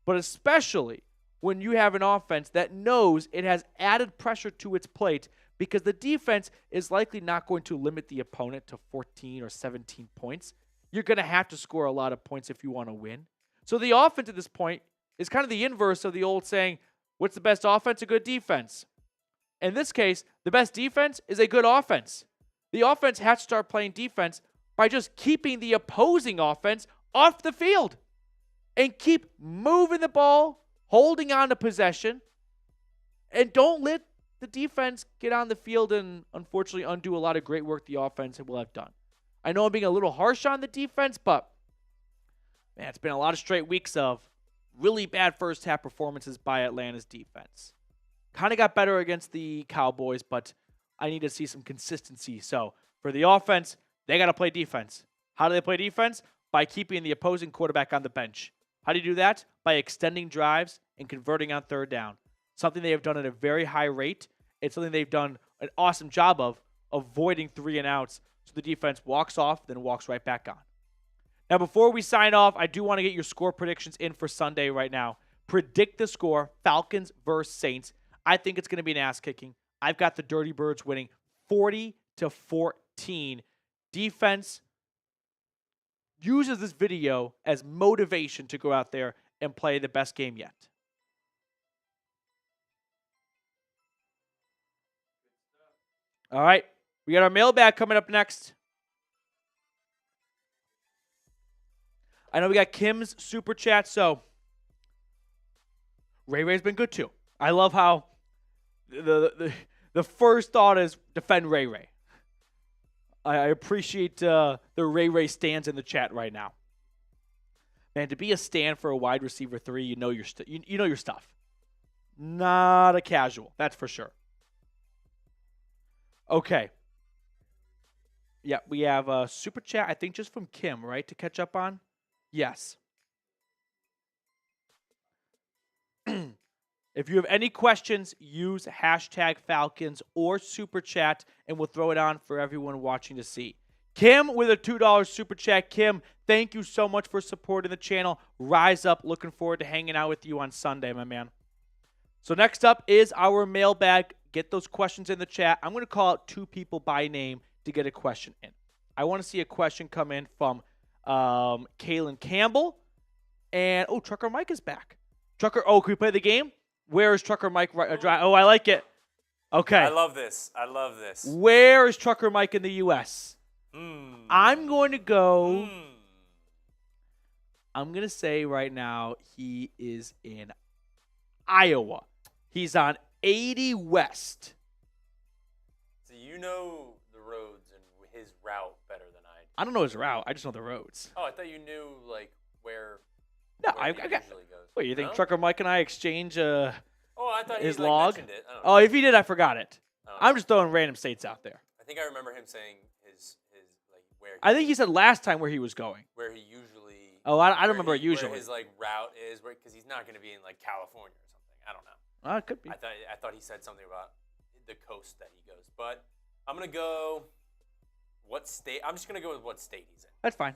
but especially when you have an offense that knows it has added pressure to its plate, because the defense is likely not going to limit the opponent to 14 or 17 points. You're going to have to score a lot of points if you want to win. So the offense at this point is kind of the inverse of the old saying, what's the best offense? A good defense. In this case, the best defense is a good offense. The offense has to start playing defense by just keeping the opposing offense off the field and keep moving the ball, holding on to possession, and don't let the defense get on the field and unfortunately undo a lot of great work the offense will have done. I know I'm being a little harsh on the defense, but man, it's been a lot of straight weeks of really bad first half performances by Atlanta's defense. Kind of got better against the Cowboys, but I need to see some consistency. So for the offense, they got to play defense. How do they play defense? By keeping the opposing quarterback on the bench. How do you do that? By extending drives and converting on third down. Something they have done at a very high rate. It's something they've done an awesome job of avoiding 3-and-outs, so the defense walks off, then walks right back on. Now, before we sign off, I do want to get your score predictions in for Sunday right now. Predict the score, Falcons versus Saints. I think it's going to be an ass-kicking. I've got the Dirty Birds winning 40-14. Defense uses this video as motivation to go out there and play the best game yet. All right, we got our mailbag coming up next. I know we got Kim's super chat, so Ray Ray's been good too. I love how the first thought is defend Ray Ray. I appreciate the Ray Ray stands in the chat right now. Man, to be a stand for a wide receiver 3, you know your you know your stuff. Not a casual, that's for sure. Okay. Yeah, we have a super chat, I think just from Kim, right, to catch up on? Yes. If you have any questions, use hashtag Falcons or super chat, and we'll throw it on for everyone watching to see. Kim with a $2 super chat. Kim, thank you so much for supporting the channel. Rise up. Looking forward to hanging out with you on Sunday, my man. So next up is our mailbag. Get those questions in the chat. I'm going to call out 2 people by name to get a question in. I want to see a question come in from Kalen Campbell. And, Trucker Mike is back. Trucker, can we play the game? Where is Trucker Mike? I like it. Okay. I love this. Where is Trucker Mike in the U.S.? I'm going to go. I'm going to say right now he is in Iowa. He's on 80 West. So you know the roads and his route better than I do. I don't know his route. I just know the roads. Oh, I thought you knew where. No, I got. Usually goes. Wait, you think Trucker Mike and I exchange? Oh, thought his he log. mentioned it. Oh, if he did, I forgot it. Oh, I'm just throwing random states out there. I think I remember him saying his like where. I think he said last time where he was going. Where he usually. Oh, I don't remember usually. Where his route is, because he's not going to be in California or something. I don't know. It could be. I thought he said something about the coast that he goes, but I'm gonna go. What state? I'm just gonna go with what state he's in. That's fine.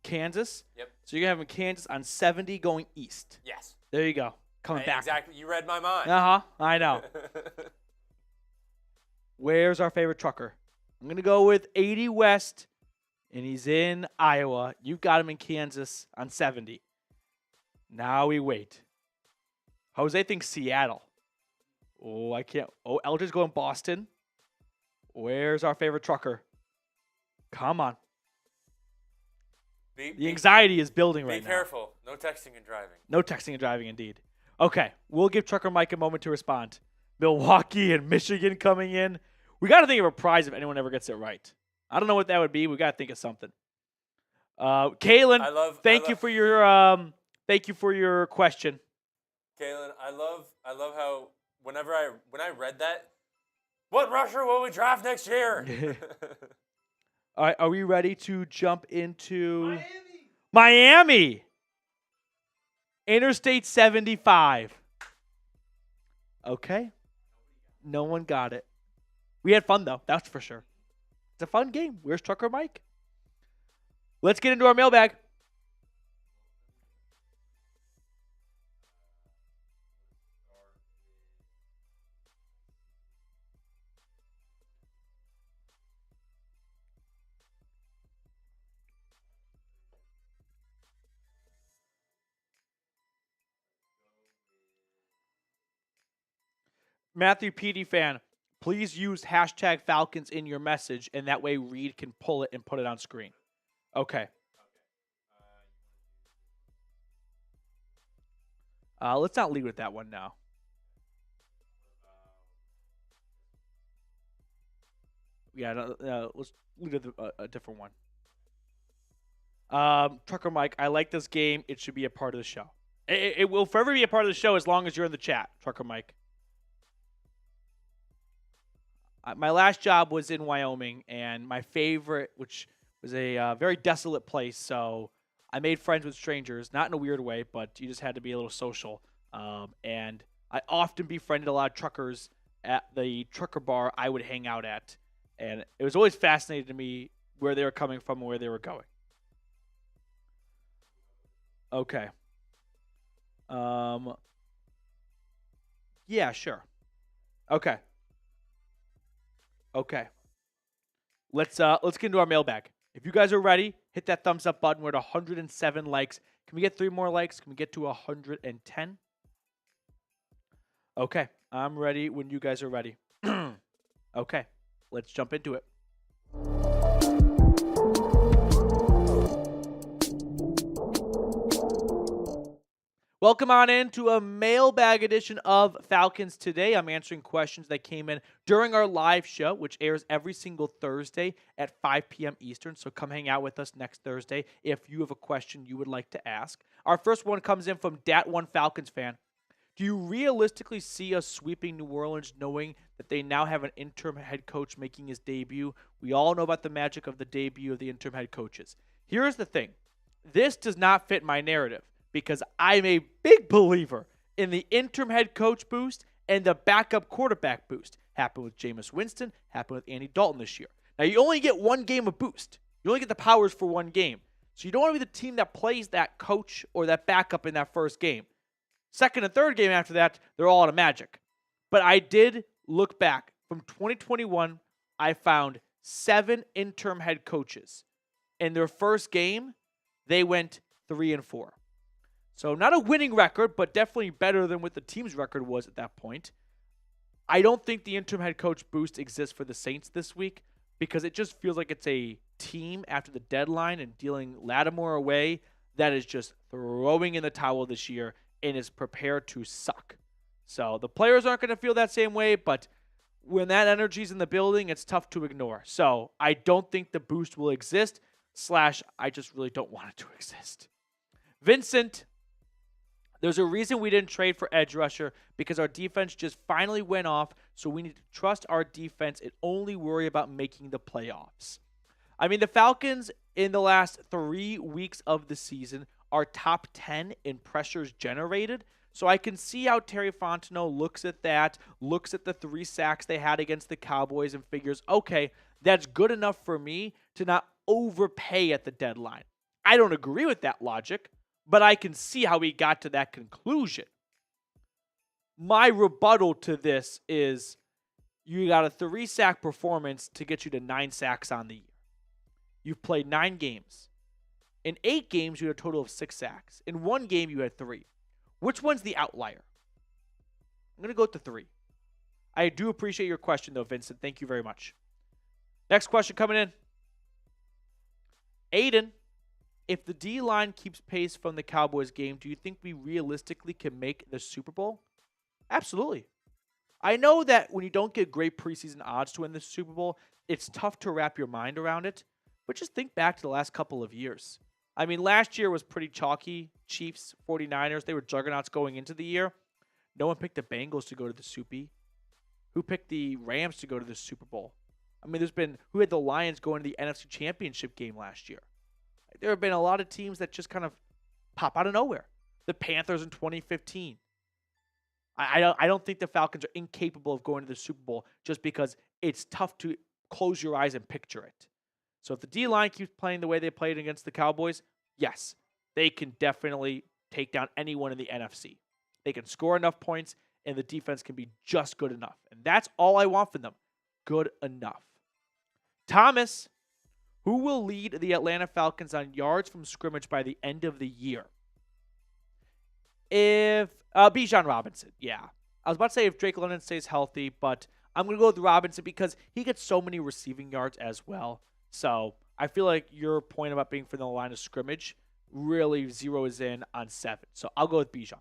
Kansas. Yep. So you're gonna have him in Kansas on 70 going east. Yes. There you go. Coming back. Exactly. You read my mind. I know. Where's our favorite trucker? I'm gonna go with 80 West, and he's in Iowa. You've got him in Kansas on 70. Now we wait. Jose thinks Seattle. Oh, I can't. Oh, Elder's going Boston. Where's our favorite trucker? Come on. The anxiety is building right now. Be careful. No texting and driving. No texting and driving, indeed. Okay, we'll give Trucker Mike a moment to respond. Milwaukee and Michigan coming in. We got to think of a prize if anyone ever gets it right. I don't know what that would be. We got to think of something. Kaylin, thank you for your question. Kaylin, I love how when I read that, what rusher will we draft next year? All right, are we ready to jump into Miami? Interstate 75. Okay. No one got it. We had fun, though. That's for sure. It's a fun game. Where's Trucker Mike? Let's get into our mailbag. Matthew Peterson fan, please use hashtag Falcons in your message, and that way Reed can pull it and put it on screen. Okay. Let's not lead with that one now. Yeah, let's lead with a different one. Trucker Mike, I like this game. It should be a part of the show. It will forever be a part of the show as long as you're in the chat, Trucker Mike. My last job was in Wyoming, and my favorite, which was a very desolate place, so I made friends with strangers, not in a weird way, but you just had to be a little social. And I often befriended a lot of truckers at the trucker bar I would hang out at, and it was always fascinating to me where they were coming from and where they were going. Okay. Yeah, sure. Okay. Okay. Let's get into our mailbag. If you guys are ready, hit that thumbs up button. We're at 107 likes. Can we get 3 more likes? Can we get to 110? Okay. I'm ready when you guys are ready. Okay. Let's jump into it. Welcome on in to a mailbag edition of Falcons Today. I'm answering questions that came in during our live show, which airs every single Thursday at 5 p.m. Eastern. So come hang out with us next Thursday if you have a question you would like to ask. Our first one comes in from Dat1 Falcons fan. Do you realistically see us sweeping New Orleans knowing that they now have an interim head coach making his debut? We all know about the magic of the debut of the interim head coaches. Here's the thing. This does not fit my narrative, because I'm a big believer in the interim head coach boost and the backup quarterback boost. Happened with Jameis Winston, happened with Andy Dalton this year. Now, you only get one game of boost. You only get the powers for one game. So you don't want to be the team that plays that coach or that backup in that first game. Second and third game after that, they're all out of magic. But I did look back. From 2021, I found 7 interim head coaches. In their first game, they went 3-4. So not a winning record, but definitely better than what the team's record was at that point. I don't think the interim head coach boost exists for the Saints this week because it just feels like it's a team after the deadline and dealing Lattimore away that is just throwing in the towel this year and is prepared to suck. So the players aren't going to feel that same way, but when that energy's in the building, it's tough to ignore. So I don't think the boost will exist, / I just really don't want it to exist. Vincent, There's a reason we didn't trade for edge rusher because our defense just finally went off, so we need to trust our defense and only worry about making the playoffs. I mean, the Falcons in the last 3 weeks of the season are top 10 in pressures generated, so I can see how Terry Fontenot looks at that, looks at the 3 sacks they had against the Cowboys and figures, okay, that's good enough for me to not overpay at the deadline. I don't agree with that logic, but I can see how he got to that conclusion. My rebuttal to this is you got a 3-sack performance to get you to 9 sacks on the year. You've played 9 games. In 8 games, you had a total of 6 sacks. In 1 game, you had 3. Which one's the outlier? I'm going to go with the 3. I do appreciate your question, though, Vincent. Thank you very much. Next question coming in. Aiden, if the D-line keeps pace from the Cowboys game, do you think we realistically can make the Super Bowl? Absolutely. I know that when you don't get great preseason odds to win the Super Bowl, it's tough to wrap your mind around it. But just think back to the last couple of years. I mean, last year was pretty chalky. Chiefs, 49ers, they were juggernauts going into the year. No one picked the Bengals to go to the Soupy. Who picked the Rams to go to the Super Bowl? I mean, who had the Lions going to the NFC Championship game last year? There have been a lot of teams that just kind of pop out of nowhere. The Panthers in 2015. I don't think the Falcons are incapable of going to the Super Bowl just because it's tough to close your eyes and picture it. So if the D-line keeps playing the way they played against the Cowboys, yes, they can definitely take down anyone in the NFC. They can score enough points, and the defense can be just good enough. And that's all I want from them. Good enough. Thomas, who will lead the Atlanta Falcons on yards from scrimmage by the end of the year? If Bijan Robinson, yeah. I was about to say if Drake London stays healthy, but I'm going to go with Robinson because he gets so many receiving yards as well. So I feel like your point about being from the line of scrimmage really zeroes in on 7. So I'll go with Bijan.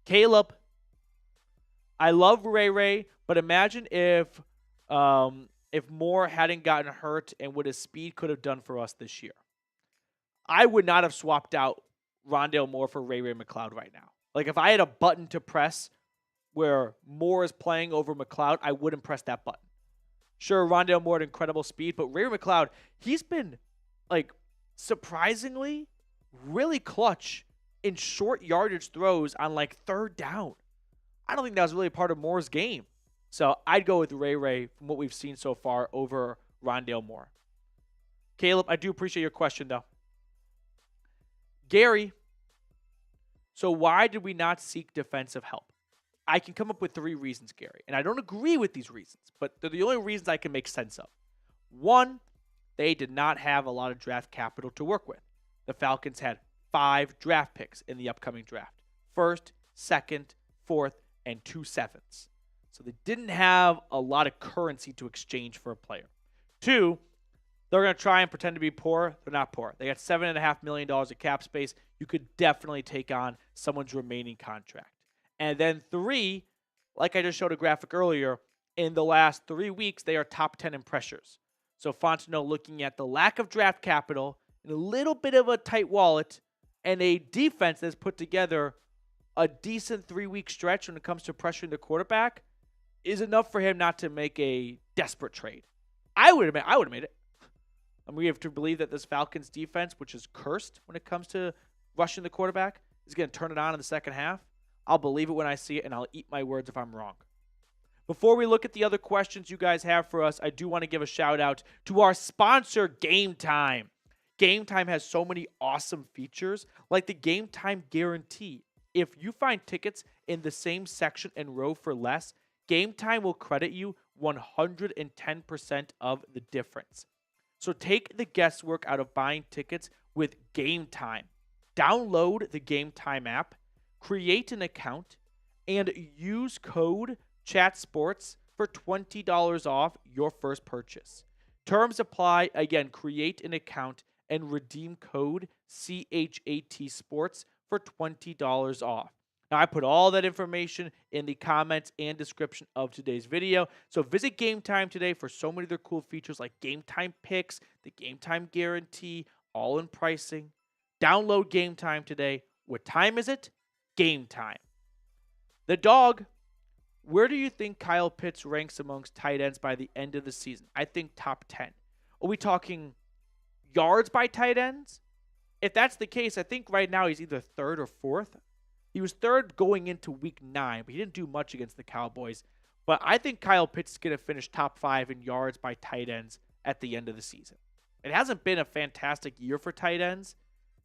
Caleb, I love Ray, but imagine if Moore hadn't gotten hurt and what his speed could have done for us this year. I would not have swapped out Rondale Moore for Ray McLeod right now. Like, if I had a button to press where Moore is playing over McLeod, I wouldn't press that button. Sure, Rondale Moore had incredible speed, but Ray McLeod, he's been, like, surprisingly really clutch in short yardage throws on, like, 3rd down. I don't think that was really part of Moore's game. So I'd go with Ray from what we've seen so far over Rondale Moore. Caleb, I do appreciate your question, though. Gary, so why did we not seek defensive help? I can come up with 3 reasons, Gary, and I don't agree with these reasons, but they're the only reasons I can make sense of. 1, they did not have a lot of draft capital to work with. The Falcons had 5 draft picks in the upcoming draft. 1st, 2nd, 4th, and 2 7ths. So they didn't have a lot of currency to exchange for a player. 2, they're going to try and pretend to be poor. They're not poor. They got $7.5 million of cap space. You could definitely take on someone's remaining contract. And then 3, like I just showed a graphic earlier, in the last 3 weeks, they are top 10 in pressures. So Fontenot looking at the lack of draft capital and a little bit of a tight wallet and a defense that's put together a decent 3-week stretch when it comes to pressuring the quarterback is enough for him not to make a desperate trade. I would have made it. And we have to believe that this Falcons defense, which is cursed when it comes to rushing the quarterback, is going to turn it on in the second half. I'll believe it when I see it, and I'll eat my words if I'm wrong. Before we look at the other questions you guys have for us, I do want to give a shout-out to our sponsor, Game Time. Game Time has so many awesome features, like the Game Time Guarantee. If you find tickets in the same section and row for less, Game Time will credit you 110% of the difference. So take the guesswork out of buying tickets with Game Time. Download the Game Time app, create an account, and use code CHATSPORTS for $20 off your first purchase. Terms apply. Again, create an account and redeem code CHAT Sports for $20 off. Now, I put all that information in the comments and description of today's video. So visit Game Time today for so many other cool features like Game Time Picks, the Game Time Guarantee, all in pricing. Download Game Time today. What time is it? game time. The dog, where do you think Kyle Pitts ranks amongst tight ends by the end of the season? I think top 10. Are we talking yards by tight ends? If that's the case, I think right now he's either third or fourth. He was third going into week 9, but he didn't do much against the Cowboys. But I think Kyle Pitts is going to finish top 5 in yards by tight ends at the end of the season. It hasn't been a fantastic year for tight ends.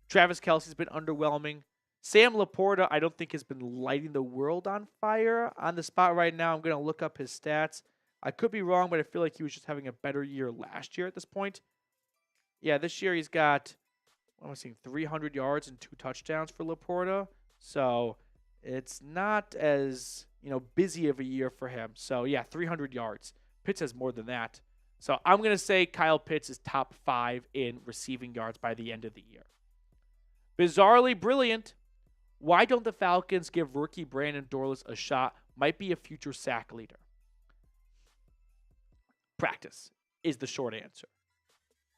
Travis Kelce's been underwhelming. Sam Laporta, I don't think has been lighting the world on fire. On the spot right now, I'm going to look up his stats. I could be wrong, but I feel like he was just having a better year last year at this point. Yeah, this year he's got, what am I seeing, 300 yards and 2 touchdowns for Laporta. So it's not as, busy of a year for him. So, yeah, 300 yards. Pitts has more than that. So I'm going to say Kyle Pitts is top 5 in receiving yards by the end of the year. Bizarrely brilliant. Why don't the Falcons give rookie Brandon Dorlus a shot? Might be a future sack leader. Practice is the short answer.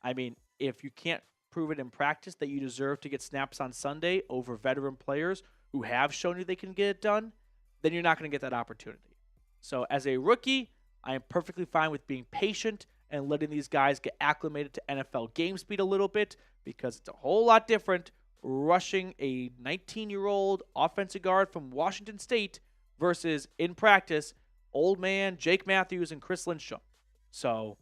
I mean, if you can't prove it in practice that you deserve to get snaps on Sunday over veteran players who have shown you they can get it done, then you're not going to get that opportunity. So as a rookie, I am perfectly fine with being patient and letting these guys get acclimated to NFL game speed a little bit, because it's a whole lot different rushing a 19-year-old offensive guard from Washington State versus, in practice, old man Jake Matthews and Chris Lindstrom. So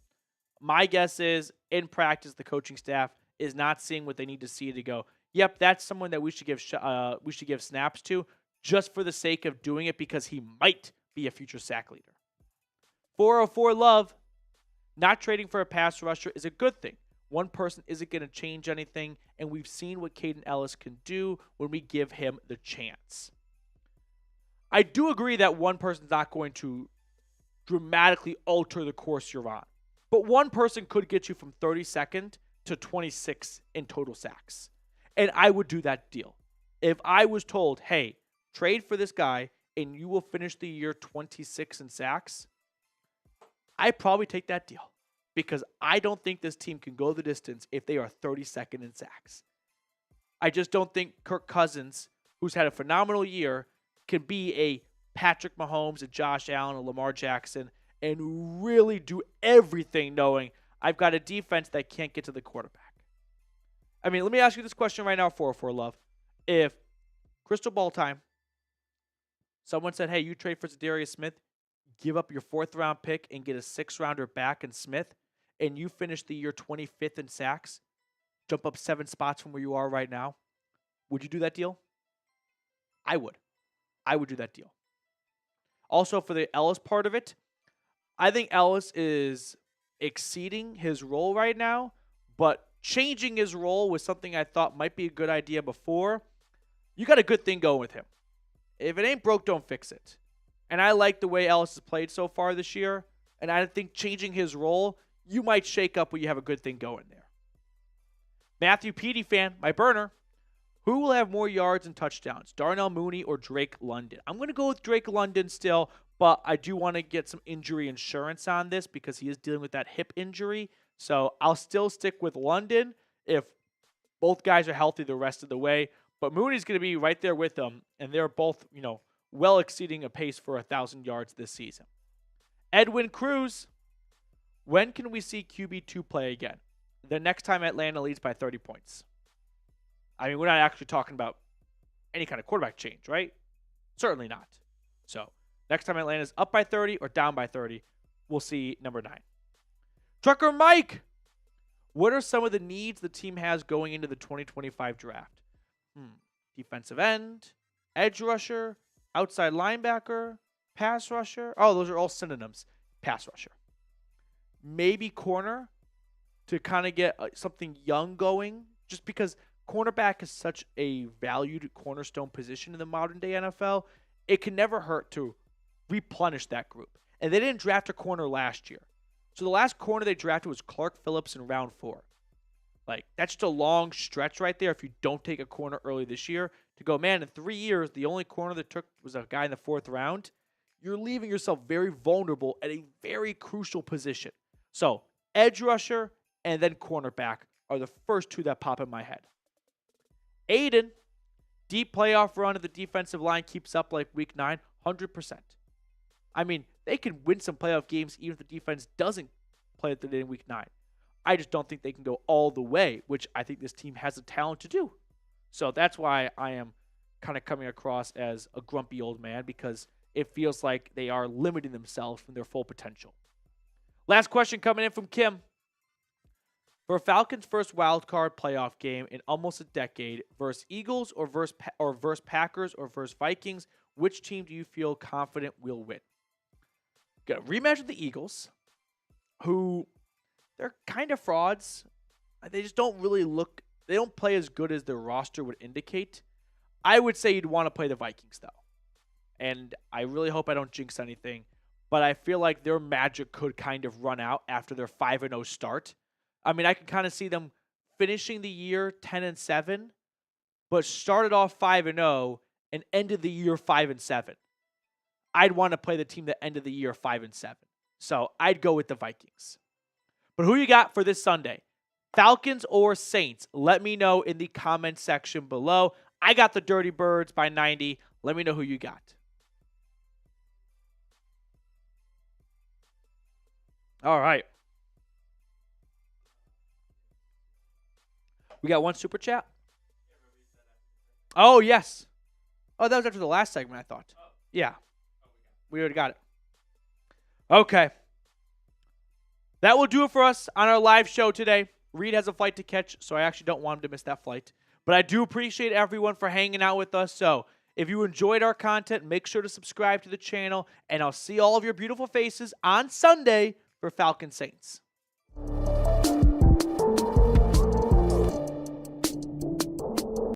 my guess is, in practice, the coaching staff is not seeing what they need to see to go, yep, that's someone that we should give snaps to just for the sake of doing it because he might be a future sack leader. 404 Love, not trading for a pass rusher is a good thing. One person isn't going to change anything, and we've seen what Caden Ellis can do when we give him the chance. I do agree that one person's not going to dramatically alter the course you're on, but one person could get you from 32nd to 26 in total sacks, and I would do that deal. If I was told, hey, trade for this guy, and you will finish the year 26 in sacks, I'd probably take that deal. Because I don't think this team can go the distance if they are 32nd in sacks. I just don't think Kirk Cousins, who's had a phenomenal year, can be a Patrick Mahomes, a Josh Allen, a Lamar Jackson, and really do everything knowing I've got a defense that can't get to the quarterback. I mean, let me ask you this question right now, 404 Love. If crystal ball time, someone said, hey, you trade for Zadarius Smith, give up your 4th-round pick and get a 6th-rounder back in Smith, and you finish the year 25th in sacks, jump up 7 spots from where you are right now, would you do that deal? I would. I would do that deal. Also, for the Ellis part of it, I think Ellis is exceeding his role right now, but changing his role was something I thought might be a good idea before. You got a good thing going with him. If it ain't broke, don't fix it. And I like the way Ellis has played so far this year, and I think changing his role, you might shake up when you have a good thing going there. Matthew Peterson fan, my burner. Who will have more yards and touchdowns, Darnell Mooney or Drake London? I'm going to go with Drake London still, but I do want to get some injury insurance on this because he is dealing with that hip injury. So I'll still stick with London if both guys are healthy the rest of the way. But Mooney's going to be right there with them, and they're both, well exceeding a pace for 1,000 yards this season. Edwin Cruz, when can we see QB2 play again? The next time Atlanta leads by 30 points. I mean, we're not actually talking about any kind of quarterback change, right? Certainly not. So, next time Atlanta's up by 30 or down by 30, we'll see number 9. Trucker Mike, what are some of the needs the team has going into the 2025 draft? Defensive end, edge rusher, outside linebacker, pass rusher. Oh, those are all synonyms. Pass rusher. Maybe corner to kind of get something young going, just because cornerback is such a valued cornerstone position in the modern day NFL. It can never hurt to replenish that group. And they didn't draft a corner last year. So the last corner they drafted was Clark Phillips in round 4. That's just a long stretch right there if you don't take a corner early this year. To go, man, in 3 years, the only corner that took was a guy in the 4th round. You're leaving yourself very vulnerable at a very crucial position. So, edge rusher and then cornerback are the first 2 that pop in my head. Aiden, Deep playoff run if the defensive line keeps up like week 9, 100%. I mean, they can win some playoff games even if the defense doesn't play at the in week 9. I just don't think they can go all the way, which I think this team has the talent to do. So that's why I am kind of coming across as a grumpy old man, because it feels like they are limiting themselves from their full potential. Last question coming in from Kim. For Falcons' first wildcard playoff game in almost a decade, versus Eagles or versus Packers or versus Vikings, which team do you feel confident will win? Got a rematch with the Eagles, who they're kind of frauds. They just don't really look, they don't play as good as their roster would indicate. I would say you'd want to play the Vikings, though. And I really hope I don't jinx anything, but I feel like their magic could kind of run out after their 5-0 start. I mean, I can kind of see them finishing the year 10-7, but started off 5-0 and ended the year 5-7. I'd want to play the team that ended the year 5-7. So I'd go with the Vikings. But who you got for this Sunday? Falcons or Saints? Let me know in the comment section below. I got the Dirty Birds by 90. Let me know who you got. All right. We got one super chat. Oh, yes. Oh, that was after the last segment, I thought. Yeah. We already got it. Okay. That will do it for us on our live show today. Reed has a flight to catch, so I actually don't want him to miss that flight. But I do appreciate everyone for hanging out with us. So if you enjoyed our content, make sure to subscribe to the channel, and I'll see all of your beautiful faces on Sunday for Falcons Saints.